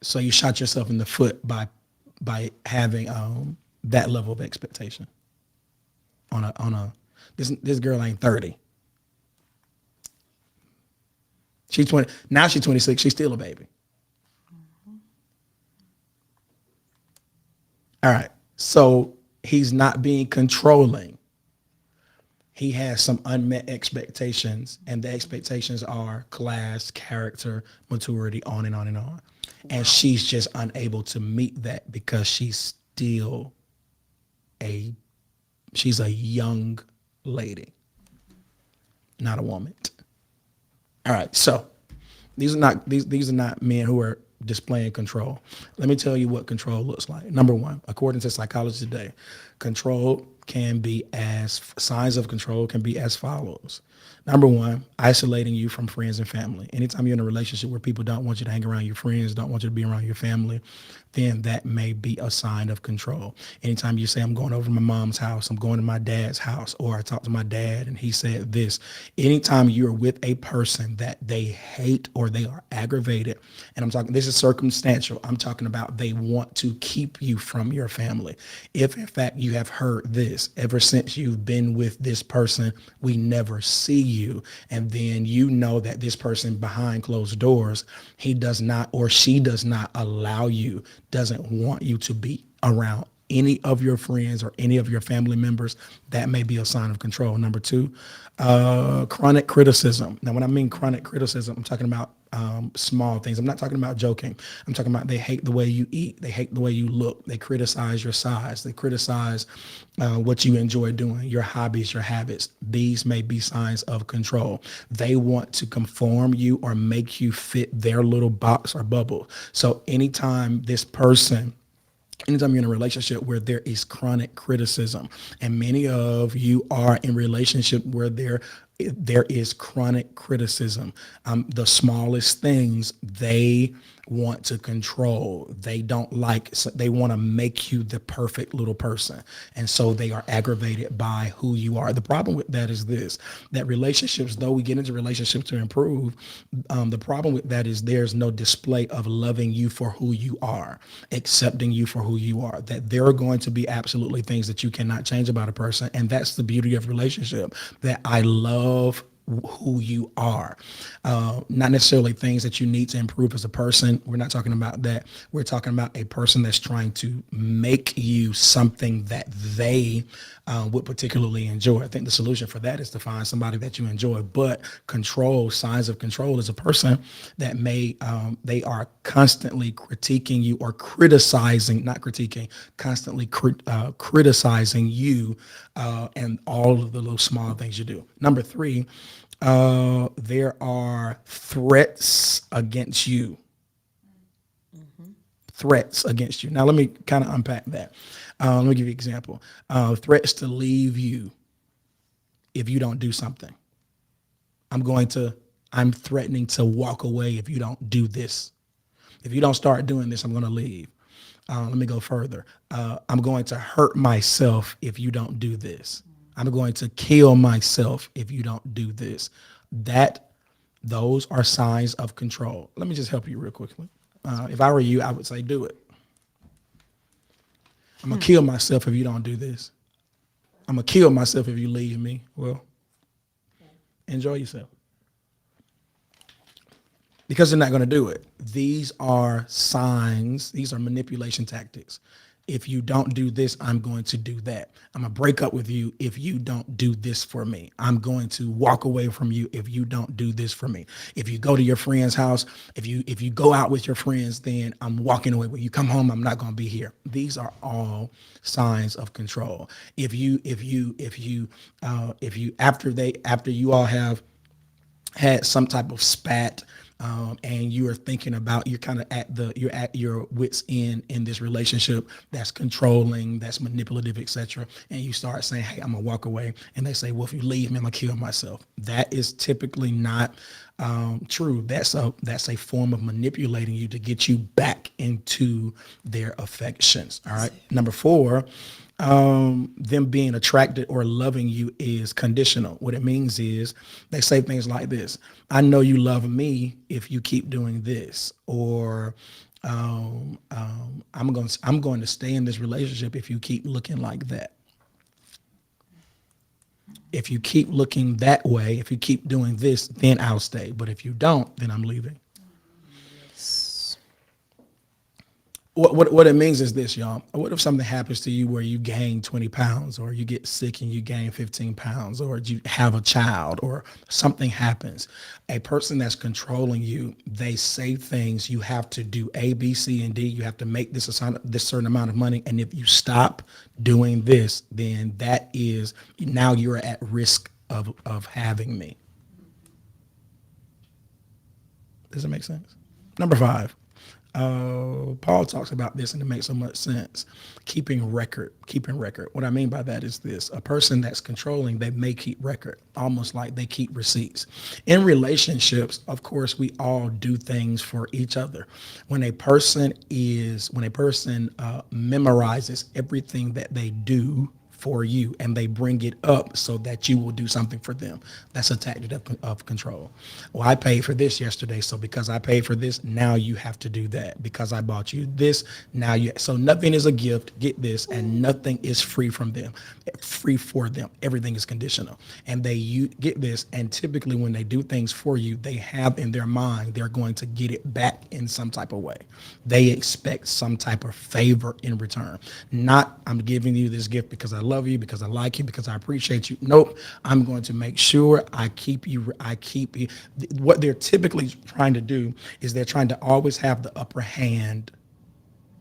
So you shot yourself in the foot by having that level of expectation on a this girl ain't 30. She's 20. Now she's 26. She's still a baby. All right. So he's not being controlling. He has some unmet expectations, and the expectations are class, character, maturity, on and on and on. And she's just unable to meet that because she's still she's a young lady, not a woman. All right. So these are not men who are displaying control. Let me tell you what control looks like. Number one, according to Psychology Today, signs of control can be as follows. Number one, isolating you from friends and family. Anytime you're in a relationship where people don't want you to hang around your friends, don't want you to be around your family, then that may be a sign of control. Anytime you say, I'm going over to my mom's house, I'm going to my dad's house, or I talked to my dad and he said this. Anytime you're with a person that they hate or they are aggravated, and this is circumstantial. I'm talking about they want to keep you from your family. If in fact you have heard this, ever since you've been with this person, we never see you. And then you know that this person behind closed doors, he does not or she does not allow you, doesn't want you to be around any of your friends or any of your family members, that may be a sign of control. Number two, chronic criticism. Now, when I mean chronic criticism, I'm talking about small things. I'm not talking about joking. I'm talking about they hate the way you eat. They hate the way you look. They criticize your size. They criticize what you enjoy doing, your hobbies, your habits. These may be signs of control. They want to conform you or make you fit their little box or bubble. So anytime you're in a relationship where there is chronic criticism, and many of you are in relationship where there is chronic criticism, the smallest things they want to control. They don't like, they want to make you the perfect little person. And so they are aggravated by who you are. The problem with that is this, that relationships, though we get into relationships to improve, the problem with that is there's no display of loving you for who you are, accepting you for who you are, that there are going to be absolutely things that you cannot change about a person. And that's the beauty of relationship, that I love who you are, not necessarily things that you need to improve as a person. We're not talking about that. We're talking about a person that's trying to make you something that they would particularly enjoy. I think the solution for that is to find somebody that you enjoy. But signs of control is a person that they are constantly critiquing you or criticizing, not critiquing, constantly criticizing you and all of the little small things you do. Number three, there are threats against you. Threats against you. Now, let me kind of unpack that. Let me give you an example. Threats to leave you if you don't do something. I'm threatening to walk away if you don't do this. If you don't start doing this, I'm going to leave. Let me go further. I'm going to hurt myself if you don't do this. I'm going to kill myself if you don't do this. Those are signs of control. Let me just help you real quickly. If I were you, I would say do it. I'm going to kill myself if you don't do this. I'm going to kill myself if you leave me. Well, enjoy yourself. Because they're not going to do it. These are signs. These are manipulation tactics. If you don't do this, I'm going to do that. I'm going to break up with you if you don't do this for me. I'm going to walk away from you if you don't do this for me. If you go to your friend's house, if you go out with your friends, then I'm walking away. When you come home, I'm not going to be here. These are all signs of control. If you after you all have had some type of spat, and you are thinking about, you're kind of you're at your wits end in this relationship that's controlling, that's manipulative, etc. And you start saying, hey, I'm gonna walk away. And they say, well, if you leave me, I'm gonna kill myself. That is typically not true. That's a form of manipulating you to get you back into their affections. All right. Number 4, them being attracted or loving you is conditional. What it means is they say things like this: I know you love me if you keep doing this, or I'm going to stay in this relationship if you keep looking like that. If you keep looking that way, if you keep doing this, then I'll stay. But if you don't, then I'm leaving. What it means is this, y'all. What if something happens to you where you gain 20 pounds, or you get sick and you gain 15 pounds, or you have a child, or something happens? A person that's controlling you, they say things, you have to do A, B, C, and D. You have to make this certain amount of money. And if you stop doing this, then that is, now you're at risk of having me. Does it make sense? Number 5. Paul talks about this, and it makes so much sense. Keeping record. What I mean by that is this: a person that's controlling, they may keep record, almost like they keep receipts. In relationships, of course, we all do things for each other. When a person memorizes everything that they do for you, and they bring it up so that you will do something for them, that's a tactic of control. Well, I paid for this yesterday, so because I paid for this, now you have to do that. Because I bought you this, now you. So nothing is a gift, get this, and nothing is free for them. Everything is conditional. And you get this, and typically when they do things for you, they have in their mind they're going to get it back in some type of way. They expect some type of favor in return. Not, I'm giving you this gift because I love you, because I like you, because I appreciate you. Nope. I'm going to make sure I keep you. What they're typically trying to do is they're trying to always have the upper hand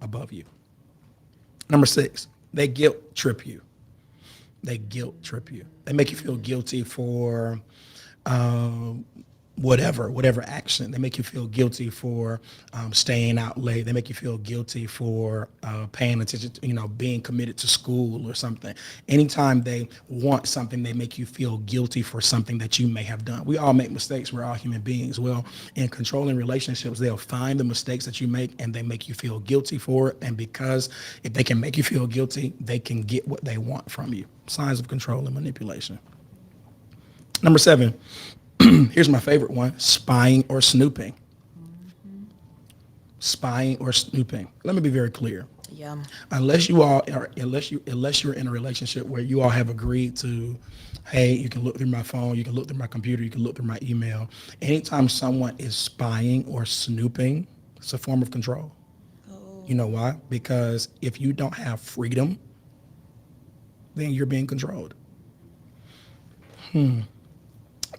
above you. Number 6, they guilt trip you. They make you feel guilty for whatever action. They make you feel guilty for staying out late. They make you feel guilty for paying attention to, being committed to school or something. Anytime they want something, they make you feel guilty for something that you may have done. We all make mistakes. We're all human beings. Well, in controlling relationships, they'll find the mistakes that you make, and they make you feel guilty for it. And because if they can make you feel guilty, they can get what they want from you. Signs of control and manipulation. Number 7. Here's my favorite one: spying or snooping. Spying or snooping. Let me be very clear. Yeah. Unless you're in a relationship where you all have agreed to, hey, you can look through my phone, you can look through my computer, you can look through my email. Anytime someone is spying or snooping, it's a form of control. Oh. You know why? Because if you don't have freedom, then you're being controlled.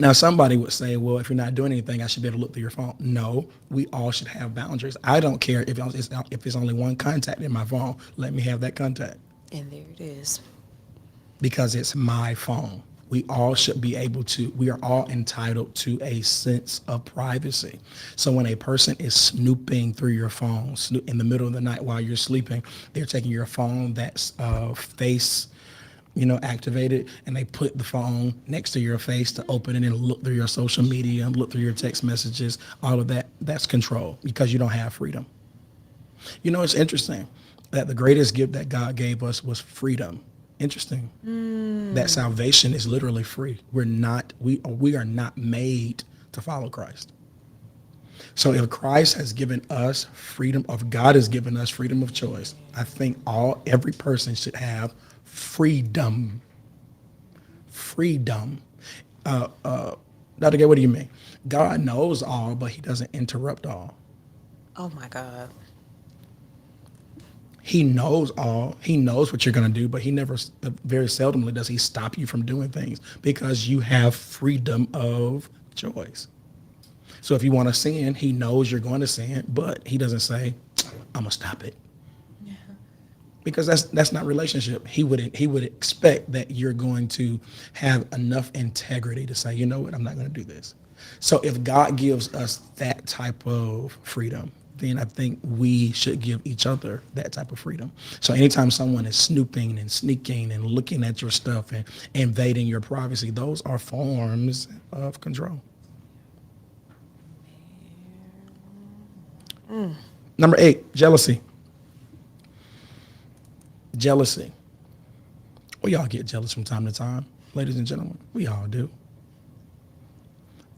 Now, somebody would say, well, if you're not doing anything, I should be able to look through your phone. No, we all should have boundaries. I don't care if it's only one contact in my phone. Let me have that contact. And there it is. Because it's my phone. We all should be able to, we are all entitled to a sense of privacy. So when a person is snooping through your phone in the middle of the night while you're sleeping, they're taking your phone that's face activated, and they put the phone next to your face to open it and look through your social media and look through your text messages, all of that. That's control, because you don't have freedom. It's interesting that the greatest gift that God gave us was freedom. Interesting. That salvation is literally free. We are not made to follow Christ. So if Christ has given us freedom, if God has given us freedom of choice, I think every person should have freedom. Freedom. Dr. Gabe, what do you mean? God knows all, but he doesn't interrupt all. Oh my God. He knows all. He knows what you're going to do, but he never, very seldomly does he stop you from doing things because you have freedom of choice. So if you want to sin, he knows you're going to sin, but he doesn't say, I'm going to stop it. Yeah. Because that's not relationship. He would expect that you're going to have enough integrity to say, you know what, I'm not going to do this. So if God gives us that type of freedom, then I think we should give each other that type of freedom. So anytime someone is snooping and sneaking and looking at your stuff and invading your privacy, those are forms of control. Number 8, jealousy. Jealousy. We all get jealous from time to time, ladies and gentlemen. We all do.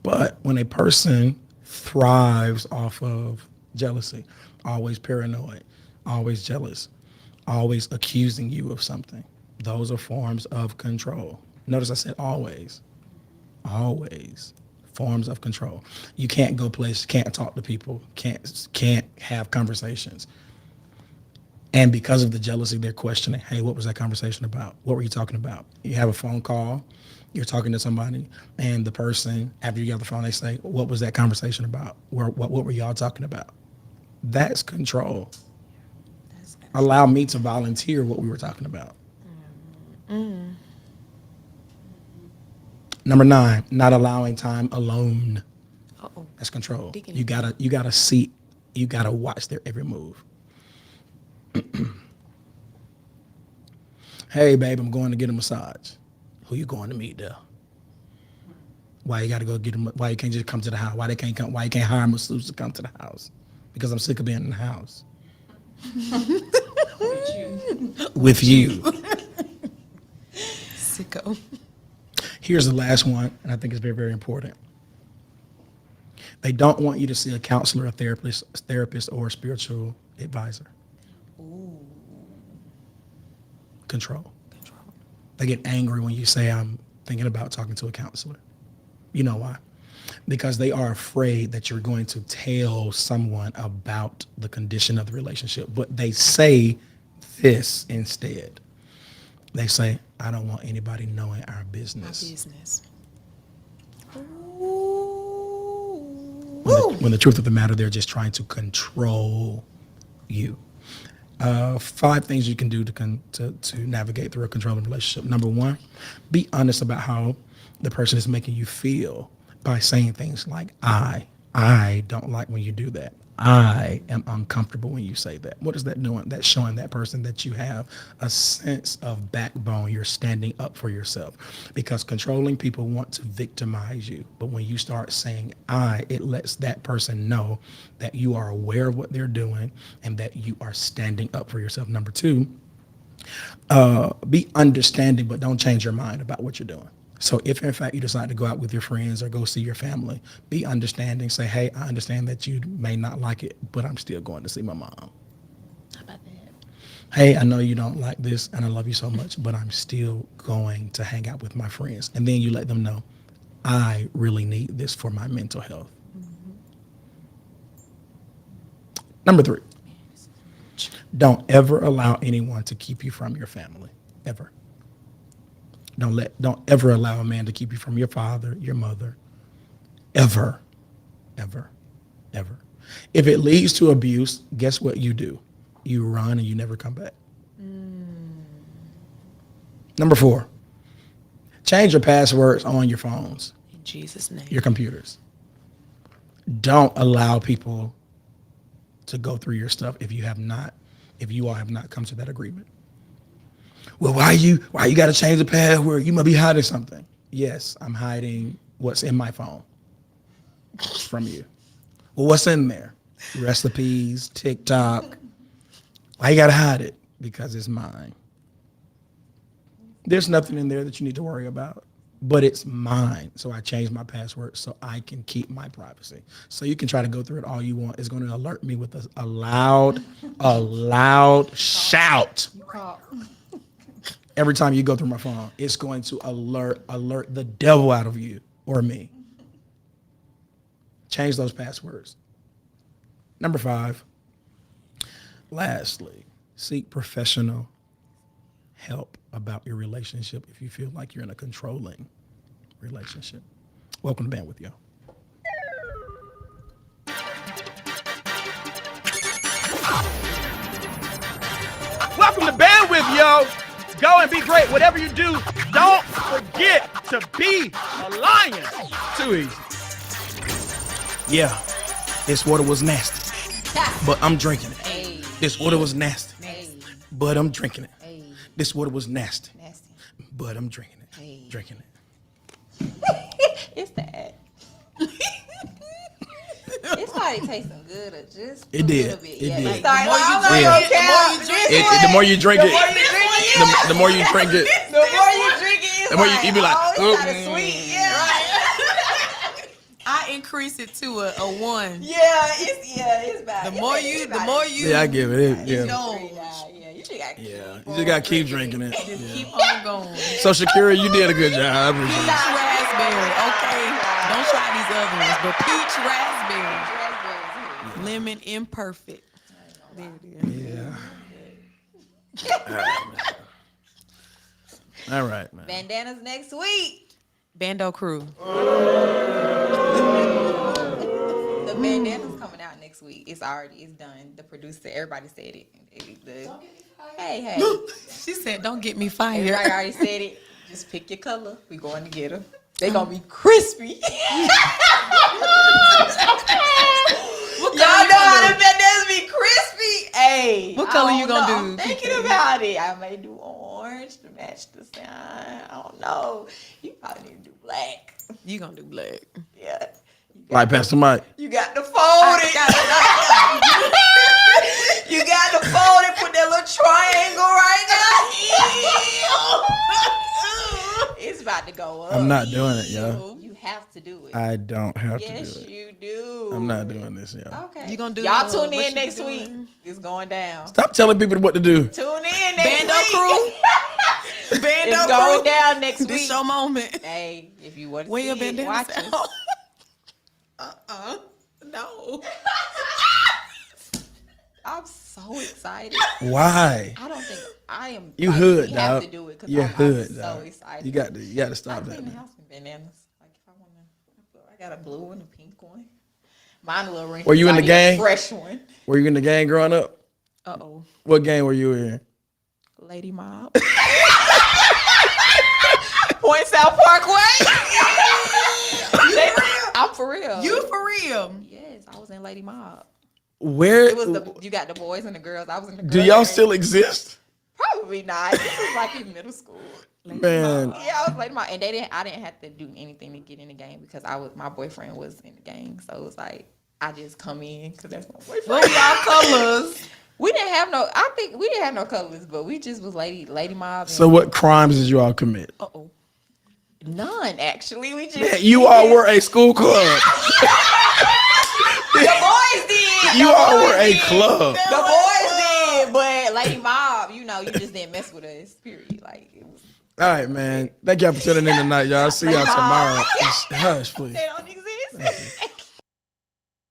But when a person thrives off of jealousy, always paranoid, always jealous, always accusing you of something, those are forms of control. Notice I said always. Always. Forms of control. You can't go places, can't talk to people, can't have conversations. And because of the jealousy, they're questioning, hey, what was that conversation about? What were you talking about? You have a phone call, you're talking to somebody, and the person, after you get off the phone, they say, what was that conversation about? What were y'all talking about? That's control. Allow me to volunteer what we were talking about. Number 9, not allowing time alone. Uh-oh. That's control. You gotta see, you gotta watch their every move. Hey, babe, I'm going to get a massage. Who you going to meet there? Why you gotta go get them? Why you can't just come to the house? Why they can't come? Why you can't hire a masseuse to come to the house? Because I'm sick of being in the house. With you. Sicko. Here's the last one, and I think it's very, very important. They don't want you to see a counselor, a therapist, or a spiritual advisor. Ooh. Control. They get angry when you say, I'm thinking about talking to a counselor. You know why? Because they are afraid that you're going to tell someone about the condition of the relationship. But they say this instead. They say, I don't want anybody knowing our business. When the truth of the matter, they're just trying to control you. 5 things you can do to navigate through a controlling relationship. Number 1, be honest about how the person is making you feel by saying things like, I don't like when you do that. I am uncomfortable when you say that. What is that doing? That's showing that person that you have a sense of backbone. You're standing up for yourself, because controlling people want to victimize you. But when you start saying it lets that person know that you are aware of what they're doing and that you are standing up for yourself. Number 2, be understanding, but don't change your mind about what you're doing. So if in fact you decide to go out with your friends or go see your family, be understanding. Say, hey, I understand that you may not like it, but I'm still going to see my mom. How about that? Hey, I know you don't like this and I love you so much, but I'm still going to hang out with my friends. And then you let them know, I really need this for my mental health. Mm-hmm. Number 3, don't ever allow anyone to keep you from your family, ever. Don't ever allow a man to keep you from your father, your mother, ever, ever, ever. If it leads to abuse, guess what you do? You run and you never come back. Number 4, change your passwords on your phones. In Jesus' name. Your computers. Don't allow people to go through your stuff if you all have not come to that agreement. Well, why you got to change the password? You must be hiding something. Yes, I'm hiding what's in my phone from you. Well, what's in there? Recipes, TikTok. Why you got to hide it? Because it's mine. There's nothing in there that you need to worry about. but it's mine. So I changed my password so I can keep my privacy. So you can try to go through it all you want. It's going to alert me with a loud shout. Every time you go through my phone, it's going to alert the devil out of you or me. Change those passwords. Number 5, lastly, seek professional help about your relationship if you feel like you're in a controlling relationship. Welcome to Bandwidth, y'all. Welcome to Bandwidth, yo. Go and be great. Whatever you do, don't forget to be a lion. Too easy. Yeah, this water was nasty, but I'm drinking it. Hey. This water was nasty, Hey. but I'm drinking it. Hey. This water was nasty, Nasty. but I'm drinking it. Hey. Drinking it. It's that. It's probably tasting good or just It a did. little bit. It Yeah, did. like, sorry, The more you I'm not drink gonna it, count. The more you drink it, The more you drink it, the more you drink it, the more you drink it, it's the more you like, be like, oh, it's "Ooh, kind of sweet. Yeah, right. I increase it to a 1. It's bad. The more you, yeah, I give it. Yeah, don't. Yeah, you just got. yeah. You just gotta keep drinking it. Just Yeah. keep on going. So Shakira, you did a good job. I appreciate it. Peach raspberry, okay. Don't try these other ones, but peach raspberry, lemon imperfect. There it is. Yeah. All right, man. Bandanas next week. Bando crew. The bandana's coming out next week. It's done. The producer, everybody said it. Hey. She said, "Don't get me fired." Everybody already said it. Just pick your color. We going to get them. They gonna be crispy. Y'all know how the bandanas be crispy. Hey, What color you gonna do? I'm thinking about it. I may do orange to match the sign. I don't know. You probably need to do black. You gonna do black? Yeah. Like Pastor Mike. You got to fold it. You got to fold it. Put that little triangle right there. It's about to go up. I'm not doing it, yo. You have to do it. I don't have to Yes, do it. you do. I'm not doing this, yo. Okay. You gonna do? Y'all tune what in you next doing? week. It's going down. Stop telling people what to do. Tune in next Bando week. crew. Bando It's crew. going down next This week. your moment. Hey, if you want to Where see your it, bandana watch it. out? No. I'm so excited. Why? I don't think I am. You like, hood, we have dog. to do it because You're I'm hood, so dog. excited. You got to I stop that, clean the man. house with bananas. Like if I want to, I got a blue and a pink one. Mine a little wrinkled. Were you in the I need a gang? Fresh one. Were you in the gang growing up? What gang were you in? Lady Mob. Point South Parkway. I'm for real. You for real? Yes, I was in Lady Mob. Where? It was you got the boys and the girls. I was in the girls. Do y'all gang. still exist? Probably not. This was like in middle school. Man, Yeah, I was Lady Mob, and I didn't have to do anything to get in the game because my boyfriend was in the gang, so it was like I just come in because that's my boyfriend. What were y'all colors? We didn't have no. I think we didn't have no colors, but we just was Lady Mob. And so what crimes did you all commit? none actually. We just Man, you all were a school club. the boys did. You all were a club. The boys did, but Lady Mob, you just didn't mess with us. Period. Like it was. All right, man. Thank y'all for tuning in tonight, y'all. See y'all tomorrow. Hush, please. They don't exist.